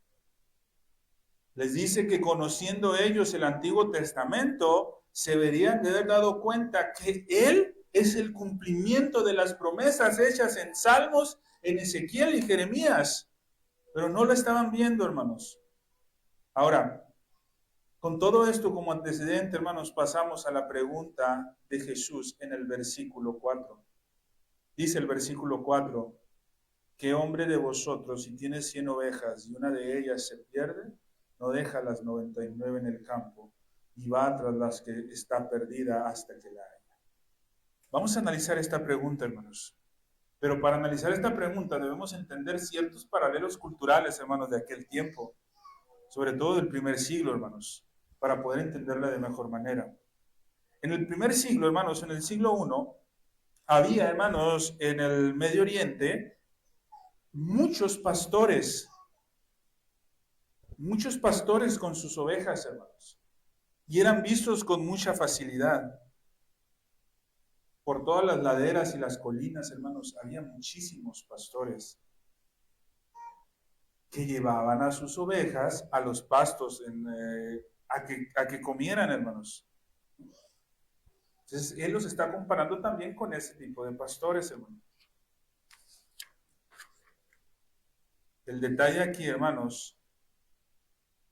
Les dice que conociendo ellos el Antiguo Testamento, se deberían de haber dado cuenta que Él es el cumplimiento de las promesas hechas en Salmos, en Ezequiel y Jeremías, pero no lo estaban viendo, hermanos. Ahora, con todo esto como antecedente, hermanos, pasamos a la pregunta de Jesús en el versículo 4. Dice el versículo 4, ¿qué hombre de vosotros, si tiene 100 ovejas y una de ellas se pierde, no deja las 99 en el campo y va tras las que está perdida hasta que la haya? Vamos a analizar esta pregunta, hermanos. Pero para analizar esta pregunta debemos entender ciertos paralelos culturales, hermanos, de aquel tiempo, sobre todo del primer siglo, hermanos, para poder entenderla de mejor manera. En el primer siglo, hermanos, en el siglo I, había, hermanos, en el Medio Oriente, muchos pastores con sus ovejas, hermanos, y eran vistos con mucha facilidad. Por todas las laderas y las colinas, hermanos, había muchísimos pastores que llevaban a sus ovejas a los pastos a que comieran, hermanos. Entonces, él los está comparando también con ese tipo de pastores, hermanos. El detalle aquí, hermanos,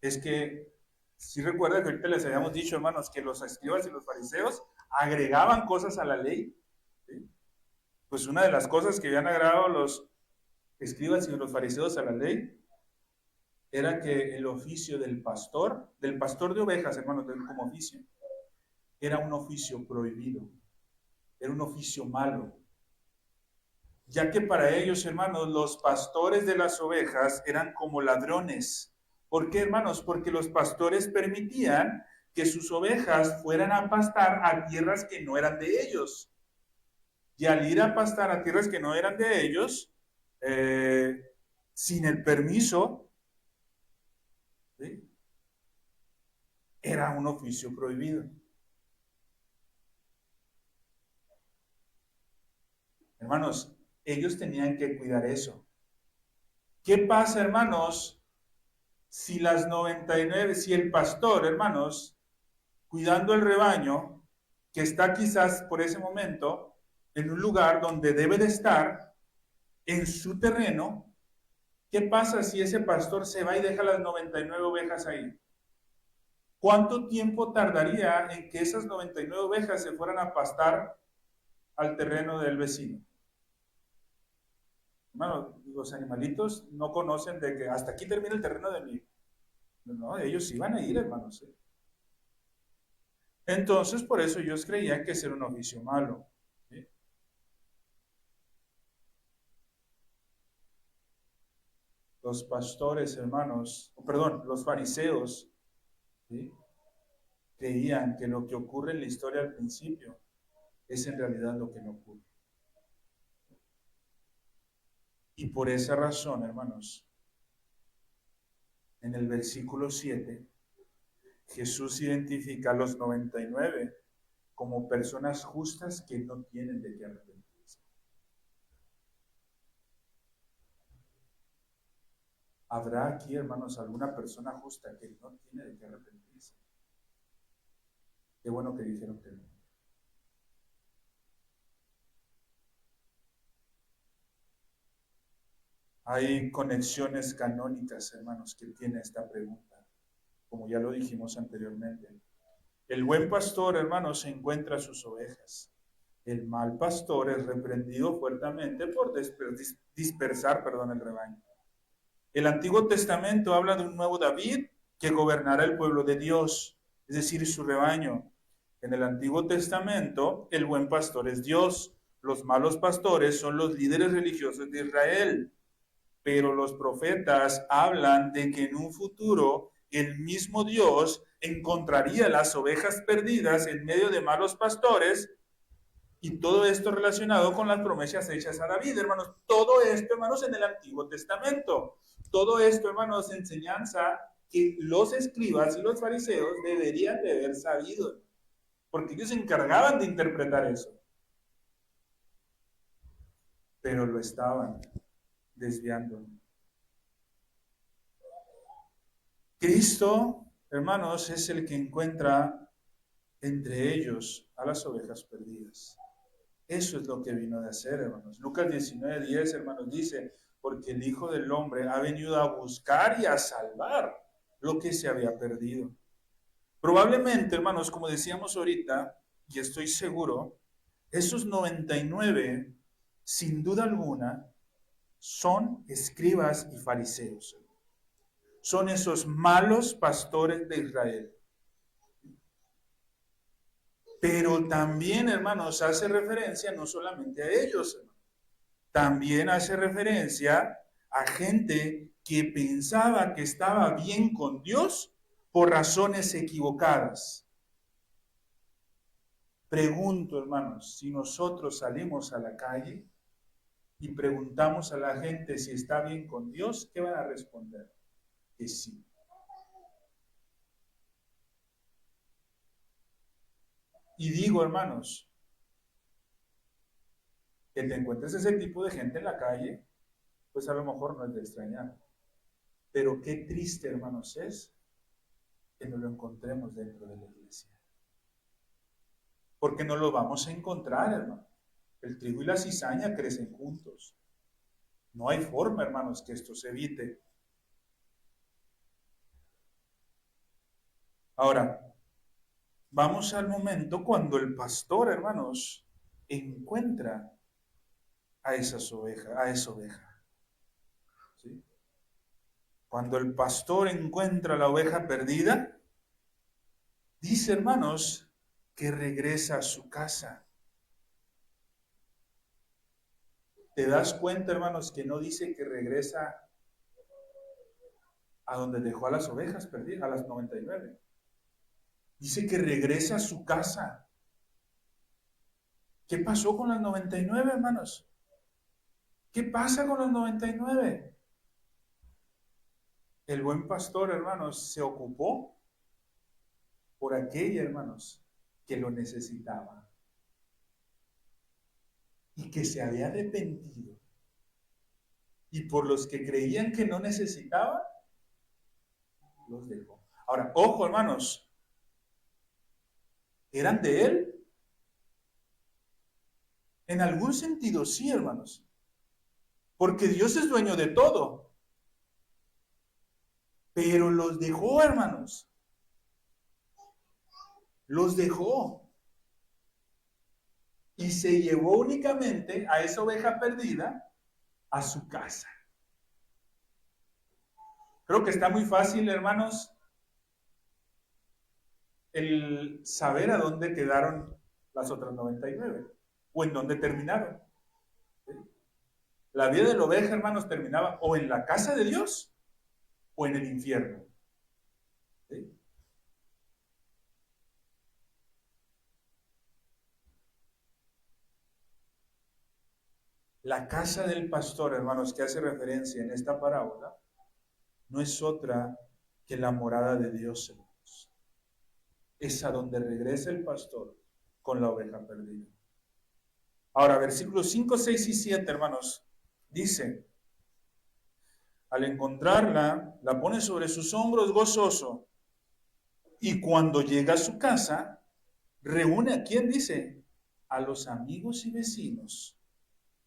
es que, si recuerda que ahorita les habíamos dicho, hermanos, que los escribas y los fariseos agregaban cosas a la ley, ¿sí? Pues una de las cosas que habían agregado los escribas y los fariseos a la ley era que el oficio del pastor de ovejas, hermanos, como oficio, era un oficio prohibido, era un oficio malo. ya que para ellos, hermanos, los pastores de las ovejas eran como ladrones. ¿Por qué, hermanos? Porque los pastores permitían que sus ovejas fueran a pastar a tierras que no eran de ellos. Y al ir a pastar a tierras que no eran de ellos, eh, sin el permiso, ¿sí?, era un oficio prohibido. Hermanos, ellos tenían que cuidar eso. ¿Qué pasa, hermanos, si las 99, si el pastor, hermanos, cuidando el rebaño, que está quizás por ese momento en un lugar donde debe de estar, en su terreno, qué pasa si ese pastor se va y deja las 99 ovejas ahí? ¿Cuánto tiempo tardaría en que esas 99 ovejas se fueran a pastar al terreno del vecino? Hermano, los animalitos no conocen de que hasta aquí termina el terreno de mí. No, ellos iban a ir, hermanos. Entonces, por eso ellos creían que ese era un oficio malo. ¿Sí? Los pastores, hermanos, perdón, los fariseos, ¿sí?, creían que lo que ocurre en la historia al principio es en realidad lo que no ocurre. Y por esa razón, hermanos, en el versículo 7, Jesús identifica a los 99 como personas justas que no tienen de qué arrepentirse. ¿Habrá aquí, hermanos, alguna persona justa que no tiene de qué arrepentirse? Qué bueno que dijeron que no. Hay conexiones canónicas, hermanos, que tiene esta pregunta, como ya lo dijimos anteriormente. El buen pastor, hermanos, encuentra sus ovejas. El mal pastor es reprendido fuertemente por dispersar, el rebaño. El Antiguo Testamento habla de un nuevo David que gobernará el pueblo de Dios, es decir, su rebaño. En el Antiguo Testamento, el buen pastor es Dios. Los malos pastores son los líderes religiosos de Israel. Pero los profetas hablan de que en un futuro el mismo Dios encontraría las ovejas perdidas en medio de malos pastores, y todo esto relacionado con las promesas hechas a David, hermanos. Todo esto, hermanos, en el Antiguo Testamento. Todo esto, hermanos, enseñanza que los escribas y los fariseos deberían de haber sabido, porque ellos se encargaban de interpretar eso. Pero lo estaban desviando. Cristo, hermanos, es el que encuentra entre ellos a las ovejas perdidas. Eso es lo que vino de hacer, hermanos. Lucas 19:10, hermanos, dice, porque el Hijo del Hombre ha venido a buscar y a salvar lo que se había perdido. Probablemente, hermanos, como decíamos ahorita, y estoy seguro, esos 99, sin duda alguna, son escribas y fariseos. Son esos malos pastores de Israel. Pero también, hermanos, hace referencia no solamente a ellos, también hace referencia a gente que pensaba que estaba bien con Dios por razones equivocadas. Pregunto, hermanos, si nosotros salimos a la calle y preguntamos a la gente si está bien con Dios, ¿qué van a responder? Que sí. Y digo, hermanos, que te encuentres ese tipo de gente en la calle, pues a lo mejor no es de extrañar. Pero qué triste, hermanos, es que no lo encontremos dentro de la iglesia. Porque no lo vamos a encontrar, hermano. El trigo y la cizaña crecen juntos. No hay forma, hermanos, que esto se evite. Ahora, vamos al momento cuando el pastor, hermanos, encuentra a esa oveja. ¿Sí? Cuando el pastor encuentra la oveja perdida, dice, hermanos, que regresa a su casa. te das cuenta, hermanos, que no dice que regresa a donde dejó a las ovejas perdidas, a las 99. Dice que regresa a su casa. ¿Qué pasó con las 99, hermanos? ¿Qué pasa con las 99? El buen pastor, hermanos, se ocupó por aquella, hermanos, que lo necesitaba y que se había arrepentido. Y por los que creían que no necesitaba, los dejó. Ahora, ojo, hermanos, ¿eran de él? En algún sentido sí, hermanos, porque Dios es dueño de todo. Pero los dejó, hermanos. Los dejó. Y se llevó únicamente a esa oveja perdida a su casa. Creo que está muy fácil, hermanos, el saber a dónde quedaron las otras 99 o en dónde terminaron. ¿Sí? La vida de la oveja, hermanos, terminaba o en la casa de Dios o en el infierno. ¿Sí? La casa del pastor, hermanos, que hace referencia en esta parábola, no es otra que la morada de Dios, hermanos. Es a donde regresa el pastor con la oveja perdida. Ahora, versículos 5, 6 y 7, hermanos, dice: al encontrarla, la pone sobre sus hombros gozoso, y cuando llega a su casa, reúne a quién, dice, a los amigos y vecinos,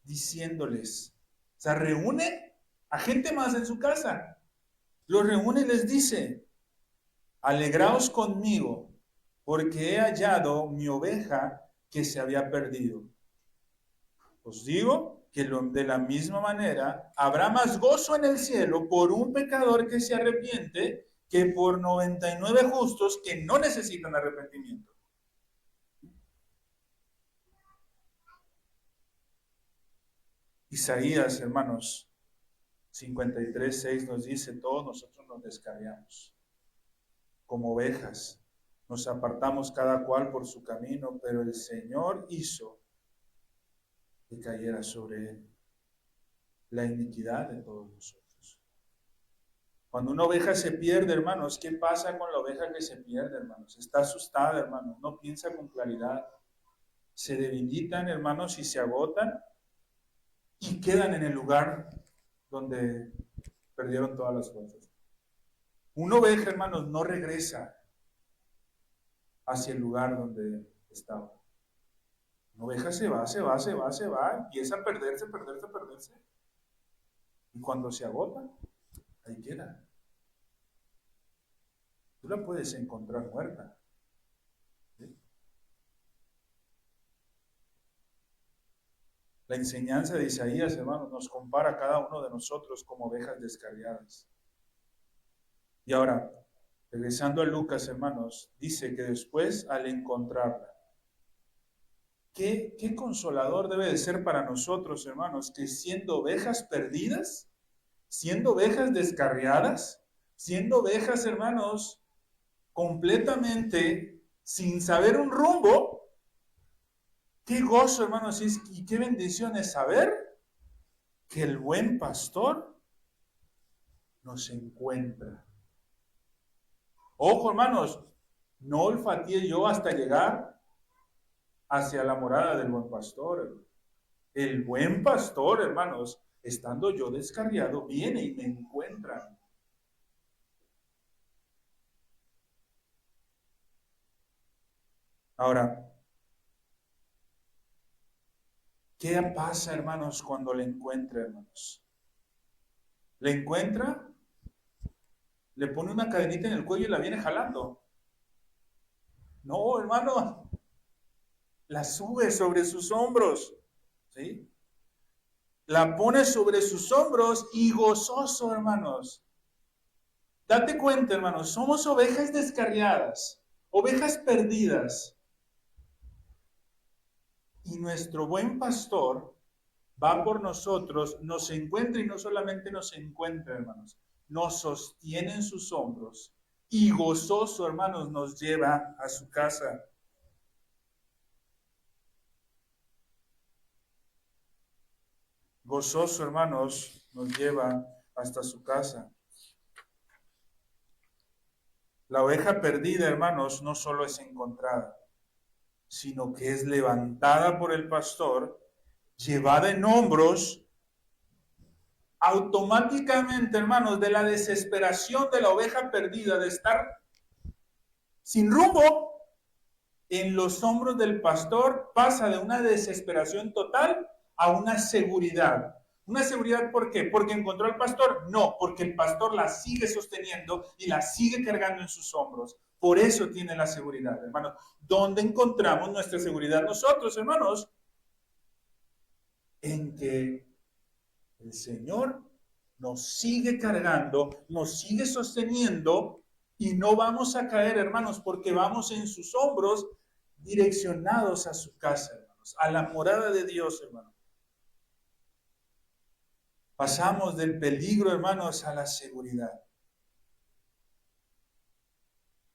diciéndoles, o sea, reúne a gente más en su casa, los reúne y les dice: alegraos conmigo, porque he hallado mi oveja que se había perdido. Os digo que de la misma manera habrá más gozo en el cielo por un pecador que se arrepiente que por 99 justos que no necesitan arrepentimiento. Isaías, hermanos, 53:6 nos dice: todos nosotros nos descarriamos como ovejas, nos apartamos cada cual por su camino, pero el Señor hizo que cayera sobre él la iniquidad de todos nosotros. Cuando una oveja se pierde, hermanos, ¿qué pasa con la oveja que se pierde, hermanos? Está asustada, hermanos, no piensa con claridad, se debilitan, hermanos, y se agotan y quedan en el lugar donde perdieron todas las fuerzas. Una oveja, hermanos, no regresa hacia el lugar donde estaba. Una oveja se va, empieza a perderse. Y cuando se agota, ahí queda. Tú la puedes encontrar muerta. ¿Sí? La enseñanza de Isaías, hermanos, nos compara a cada uno de nosotros como ovejas descarriadas. Y ahora, regresando a Lucas, hermanos, dice que después, al encontrarla, ¿qué consolador debe de ser para nosotros, hermanos, que siendo ovejas perdidas, siendo ovejas descarriadas, siendo ovejas, hermanos, completamente sin saber un rumbo, qué gozo, hermanos, y qué bendición es saber que el buen pastor nos encuentra. Ojo, hermanos, no olfateé yo hasta llegar hacia la morada del buen pastor. El buen pastor, hermanos, estando yo descarriado, viene y me encuentra. Ahora, ¿qué pasa, hermanos, cuando le encuentra, hermanos? ¿Le encuentra? ¿Le pone una cadenita en el cuello y la viene jalando? No, hermano, la sube sobre sus hombros, ¿sí? La pone sobre sus hombros y gozoso, hermanos. Date cuenta, hermanos, somos ovejas descarriadas, ovejas perdidas. Y nuestro buen pastor va por nosotros, nos encuentra y no solamente nos encuentra, hermanos, nos sostiene en sus hombros y gozoso, hermanos, nos lleva a su casa. Gozoso, hermanos, nos lleva hasta su casa. La oveja perdida, hermanos, no solo es encontrada, sino que es levantada por el pastor, llevada en hombros, automáticamente, hermanos, de la desesperación de la oveja perdida, de estar sin rumbo, en los hombros del pastor pasa de una desesperación total a una seguridad. ¿Una seguridad por qué? ¿Porque encontró al pastor? No, porque el pastor la sigue sosteniendo y la sigue cargando en sus hombros. Por eso tiene la seguridad, hermanos. ¿Dónde encontramos nuestra seguridad nosotros, hermanos? En que el Señor nos sigue cargando, nos sigue sosteniendo y no vamos a caer, hermanos, porque vamos en sus hombros direccionados a su casa, hermanos, a la morada de Dios, hermanos. Pasamos del peligro, hermanos, a la seguridad.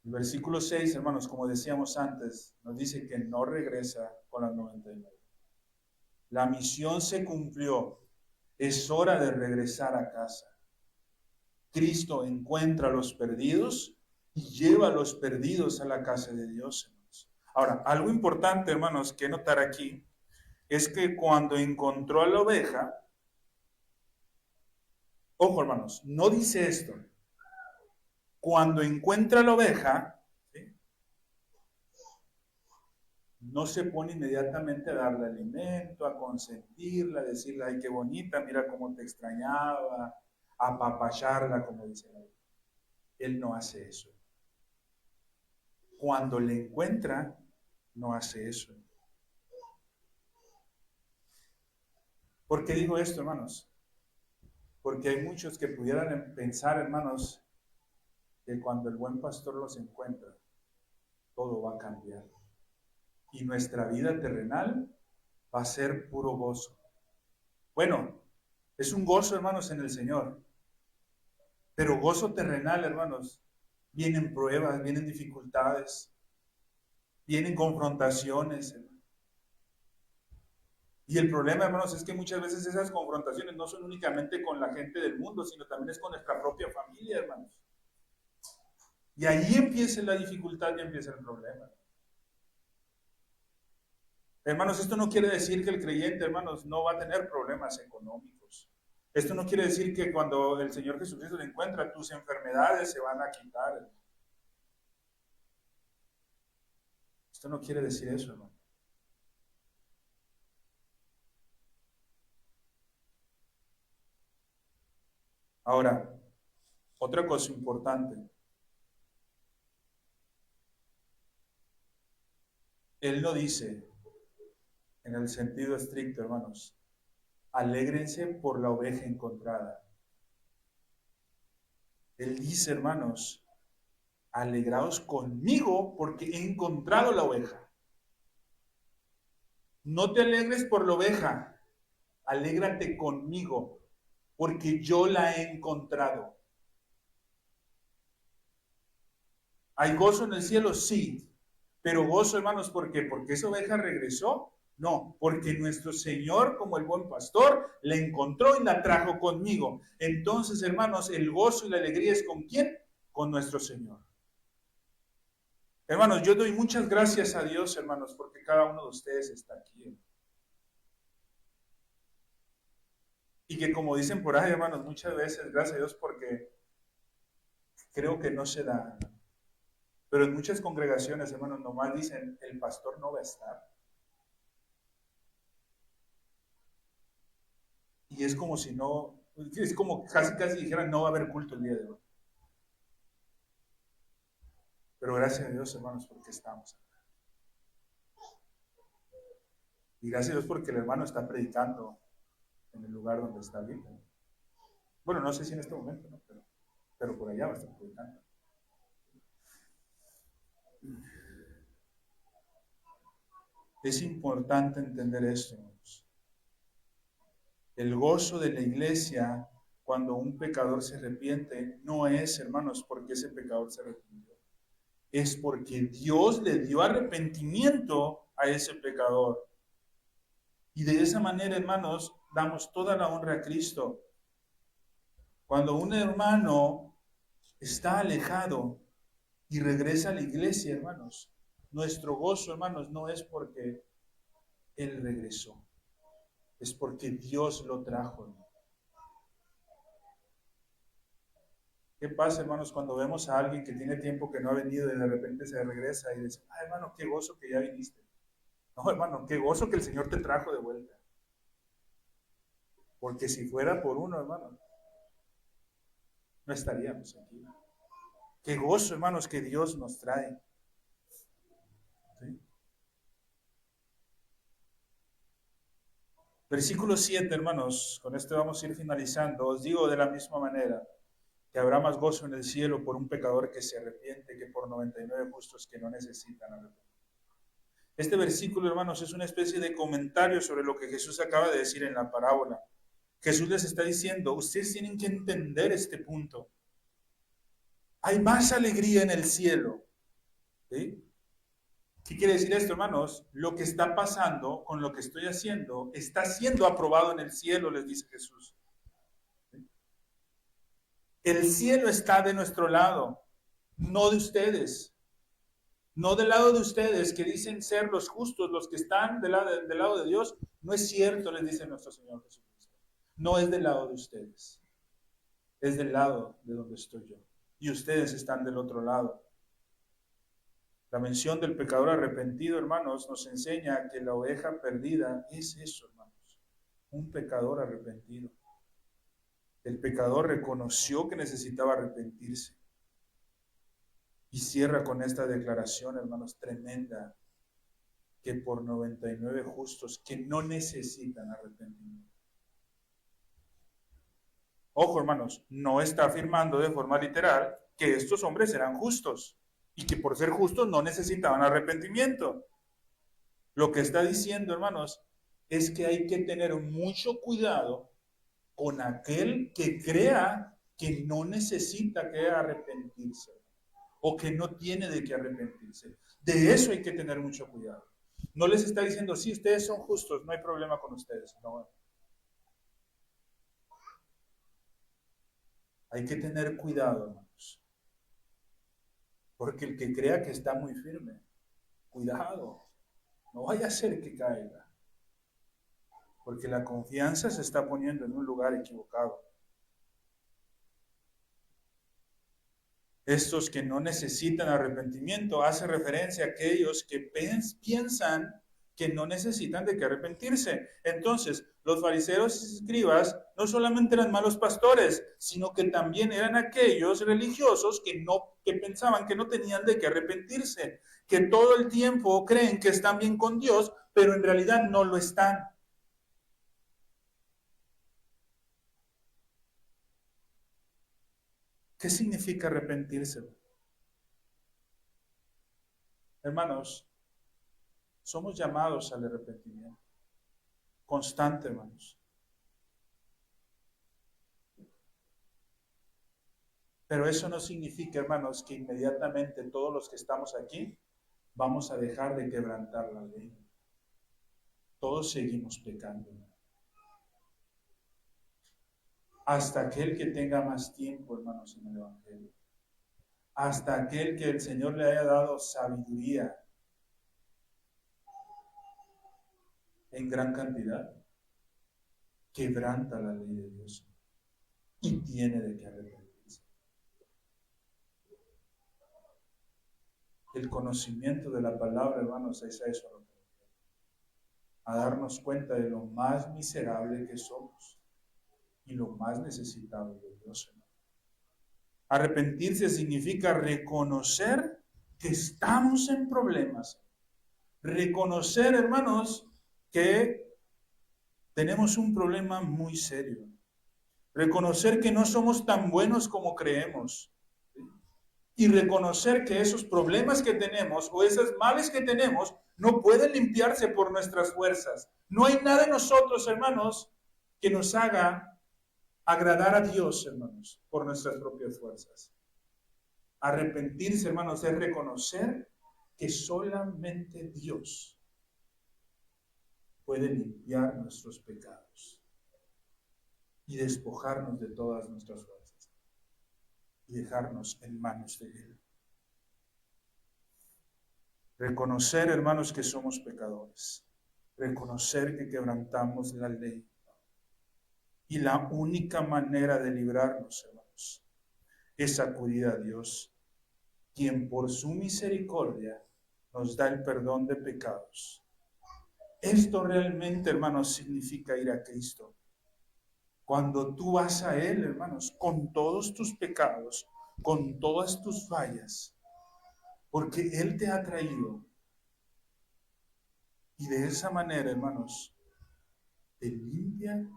El versículo 6, hermanos, como decíamos antes, nos dice que no regresa con las 99. La misión se cumplió. Es hora de regresar a casa. Cristo encuentra a los perdidos y lleva a los perdidos a la casa de Dios, hermanos. Ahora, algo importante, hermanos, que notar aquí es que cuando encontró a la oveja, ojo, hermanos, no dice esto. Cuando encuentra a la oveja, ¿sí?, no se pone inmediatamente a darle alimento, a consentirla, a decirle, ay, qué bonita, mira cómo te extrañaba, a apapacharla, como dice la Biblia. Él no hace eso. Cuando le encuentra, no hace eso. ¿Por qué digo esto, hermanos? Porque hay muchos que pudieran pensar, hermanos, que cuando el buen pastor los encuentra, todo va a cambiar. Y nuestra vida terrenal va a ser puro gozo. Bueno, es un gozo, hermanos, en el Señor. Pero gozo terrenal, hermanos, vienen pruebas, vienen dificultades, vienen confrontaciones. Y el problema, hermanos, es que muchas veces esas confrontaciones no son únicamente con la gente del mundo, sino también es con nuestra propia familia, hermanos. Y ahí empieza la dificultad y empieza el problema. Hermanos, esto no quiere decir que el creyente, hermanos, no va a tener problemas económicos. Esto no quiere decir que cuando el Señor Jesucristo te encuentra, tus enfermedades se van a quitar. Esto no quiere decir eso, hermano. Ahora, otra cosa importante. Él no dice, en el sentido estricto, hermanos, alégrense por la oveja encontrada. Él dice, hermanos, alegraos conmigo porque he encontrado la oveja. No te alegres por la oveja, alégrate conmigo porque yo la he encontrado. ¿Hay gozo en el cielo? Sí. Pero gozo, hermanos, ¿por qué? ¿Porque esa oveja regresó? No, porque nuestro Señor, como el buen pastor, la encontró y la trajo conmigo. Entonces, hermanos, el gozo y la alegría es ¿con quién? Con nuestro Señor. Hermanos, yo doy muchas gracias a Dios, hermanos, porque cada uno de ustedes está aquí. Y que como dicen por ahí, hermanos, muchas veces, gracias a Dios, porque creo que no se da. Pero en muchas congregaciones, hermanos, nomás dicen, el pastor no va a estar. Y es como si no, es como casi dijeran, no va a haber culto el día de hoy. Pero gracias a Dios, hermanos, porque estamos acá. Y gracias a Dios porque el hermano está predicando en el lugar donde está bien. Bueno, no sé si en este momento, ¿no? Pero por allá va a estar predicando. Es importante entender esto, hermanos. El gozo de la iglesia cuando un pecador se arrepiente no es, hermanos, porque ese pecador se arrepintió. Es porque Dios le dio arrepentimiento a ese pecador. Y de esa manera, hermanos, damos toda la honra a Cristo. Cuando un hermano está alejado y regresa a la iglesia, hermanos, nuestro gozo, hermanos, no es porque él regresó, es porque Dios lo trajo, hermano. ¿Qué pasa, hermanos, cuando vemos a alguien que tiene tiempo que no ha venido y de repente se regresa y dice, ah, hermano, qué gozo que ya viniste? No, hermano, qué gozo que el Señor te trajo de vuelta. Porque si fuera por uno, hermano, no estaríamos aquí. Qué gozo, hermanos, que Dios nos trae. ¿Sí? Versículo 7, hermanos, con esto vamos a ir finalizando. Os digo de la misma manera que habrá más gozo en el cielo por un pecador que se arrepiente que por 99 justos que no necesitan arrepentir. Este versículo, hermanos, es una especie de comentario sobre lo que Jesús acaba de decir en la parábola. Jesús les está diciendo, ustedes tienen que entender este punto. Hay más alegría en el cielo. ¿Sí? ¿Qué quiere decir esto, hermanos? Lo que está pasando con lo que estoy haciendo está siendo aprobado en el cielo, les dice Jesús. ¿Sí? El cielo está de nuestro lado, no de ustedes. No del lado de ustedes que dicen ser los justos, los que están del lado de Dios. No es cierto, les dice nuestro Señor Jesucristo. No es del lado de ustedes. Es del lado de donde estoy yo. Y ustedes están del otro lado. La mención del pecador arrepentido, hermanos, nos enseña que la oveja perdida es eso, hermanos. Un pecador arrepentido. El pecador reconoció que necesitaba arrepentirse. Y cierra con esta declaración, hermanos, tremenda, que por 99 justos que no necesitan arrepentimiento. Ojo, hermanos, no está afirmando de forma literal que estos hombres eran justos y que por ser justos no necesitaban arrepentimiento. Lo que está diciendo, hermanos, es que hay que tener mucho cuidado con aquel que crea que no necesita que arrepentirse o que no tiene de qué arrepentirse. De eso hay que tener mucho cuidado. No les está diciendo, si ustedes son justos, no hay problema con ustedes. No. Hay que tener cuidado, hermanos. Porque el que crea que está muy firme, cuidado, no vaya a ser que caiga. Porque la confianza se está poniendo en un lugar equivocado. Estos que no necesitan arrepentimiento hace referencia a aquellos que piensan que no necesitan de qué arrepentirse. Entonces, los fariseos y escribas no solamente eran malos pastores, sino que también eran aquellos religiosos que pensaban que no tenían de qué arrepentirse, que todo el tiempo creen que están bien con Dios, pero en realidad no lo están. ¿Qué significa arrepentirse? Hermanos, somos llamados al arrepentimiento constante, hermanos. Pero eso no significa, hermanos, que inmediatamente todos los que estamos aquí vamos a dejar de quebrantar la ley. Todos seguimos pecando. Hasta aquel que tenga más tiempo, hermanos, en el Evangelio. Hasta aquel que el Señor le haya dado sabiduría en gran cantidad, quebranta la ley de Dios y tiene de qué arrepentirse. El conocimiento de la palabra, hermanos, es eso lo que nos lleva a darnos cuenta de lo más miserable que somos y lo más necesitado de Dios, hermano. Arrepentirse significa reconocer que estamos en problemas. Reconocer, hermanos, que tenemos un problema muy serio. Reconocer que no somos tan buenos como creemos. Y reconocer que esos problemas que tenemos o esos males que tenemos no pueden limpiarse por nuestras fuerzas. No hay nada en nosotros, hermanos, que nos haga agradar a Dios, hermanos, por nuestras propias fuerzas. Arrepentirse, hermanos, es reconocer que solamente Dios puede limpiar nuestros pecados y despojarnos de todas nuestras fuerzas y dejarnos en manos de Él. Reconocer, hermanos, que somos pecadores. Reconocer que quebrantamos la ley. Y la única manera de librarnos, hermanos, es acudir a Dios, quien por su misericordia nos da el perdón de pecados. Esto realmente, hermanos, significa ir a Cristo. Cuando tú vas a Él, hermanos, con todos tus pecados, con todas tus fallas, porque Él te ha traído. Y de esa manera, hermanos, te limpia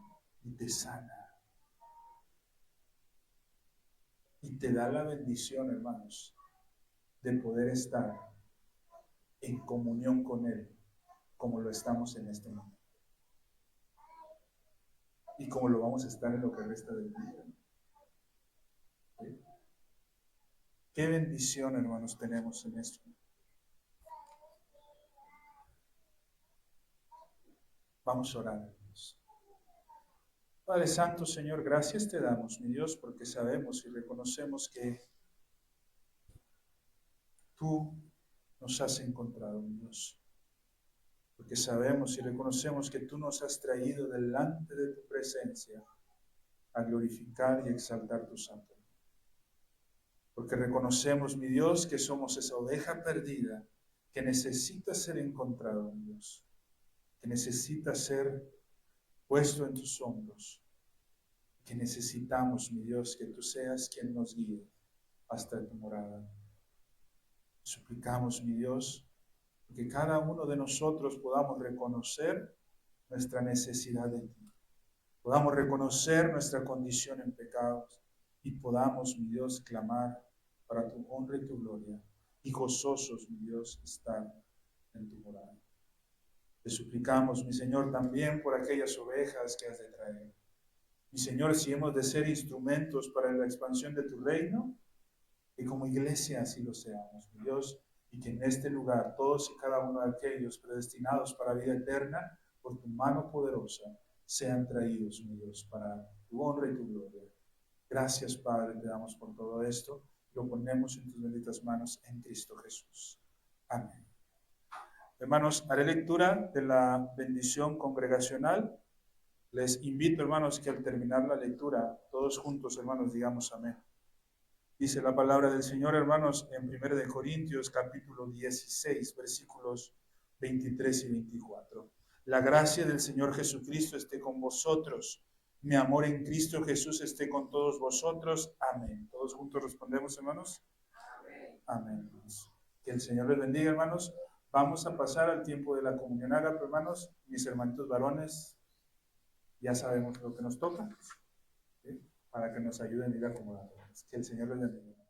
y te sana. Y te da la bendición, hermanos, de poder estar en comunión con Él, como lo estamos en este momento. Y como lo vamos a estar en lo que resta del día. ¿Sí? Qué bendición, hermanos, tenemos en esto. Vamos a orar, hermanos. Padre Santo, Señor, gracias te damos, mi Dios, porque sabemos y reconocemos que tú nos has encontrado, mi Dios. Porque sabemos y reconocemos que tú nos has traído delante de tu presencia a glorificar y exaltar tu santo nombre. Porque reconocemos, mi Dios, que somos esa oveja perdida que necesita ser encontrado, mi Dios, que necesita ser puesto en tus hombros, que necesitamos, mi Dios, que tú seas quien nos guíe hasta tu morada. Suplicamos, mi Dios, que cada uno de nosotros podamos reconocer nuestra necesidad de ti, podamos reconocer nuestra condición en pecados y podamos, mi Dios, clamar para tu honra y tu gloria y gozosos, mi Dios, estar en tu morada. Te suplicamos, mi Señor, también por aquellas ovejas que has de traer. Mi Señor, si hemos de ser instrumentos para la expansión de tu reino, que como iglesia así lo seamos, mi Dios, y que en este lugar todos y cada uno de aquellos predestinados para vida eterna, por tu mano poderosa, sean traídos, mi Dios, para tu honra y tu gloria. Gracias, Padre, te damos por todo esto. Lo ponemos en tus benditas manos en Cristo Jesús. Amén. Hermanos, haré lectura de la bendición congregacional. Les invito, hermanos, que al terminar la lectura, todos juntos, hermanos, digamos amén. Dice la palabra del Señor, hermanos, en 1 de Corintios, capítulo 16, versículos 23 y 24. La gracia del Señor Jesucristo esté con vosotros. Mi amor en Cristo Jesús esté con todos vosotros. Amén. Todos juntos respondemos, hermanos. Amén. Amén, hermanos. Que el Señor les bendiga, hermanos. Vamos a pasar al tiempo de la comunión ágape, hermanos. Mis hermanitos varones, ya sabemos lo que nos toca, ¿sí? Para que nos ayuden a ir acomodando. Que el Señor les bendiga.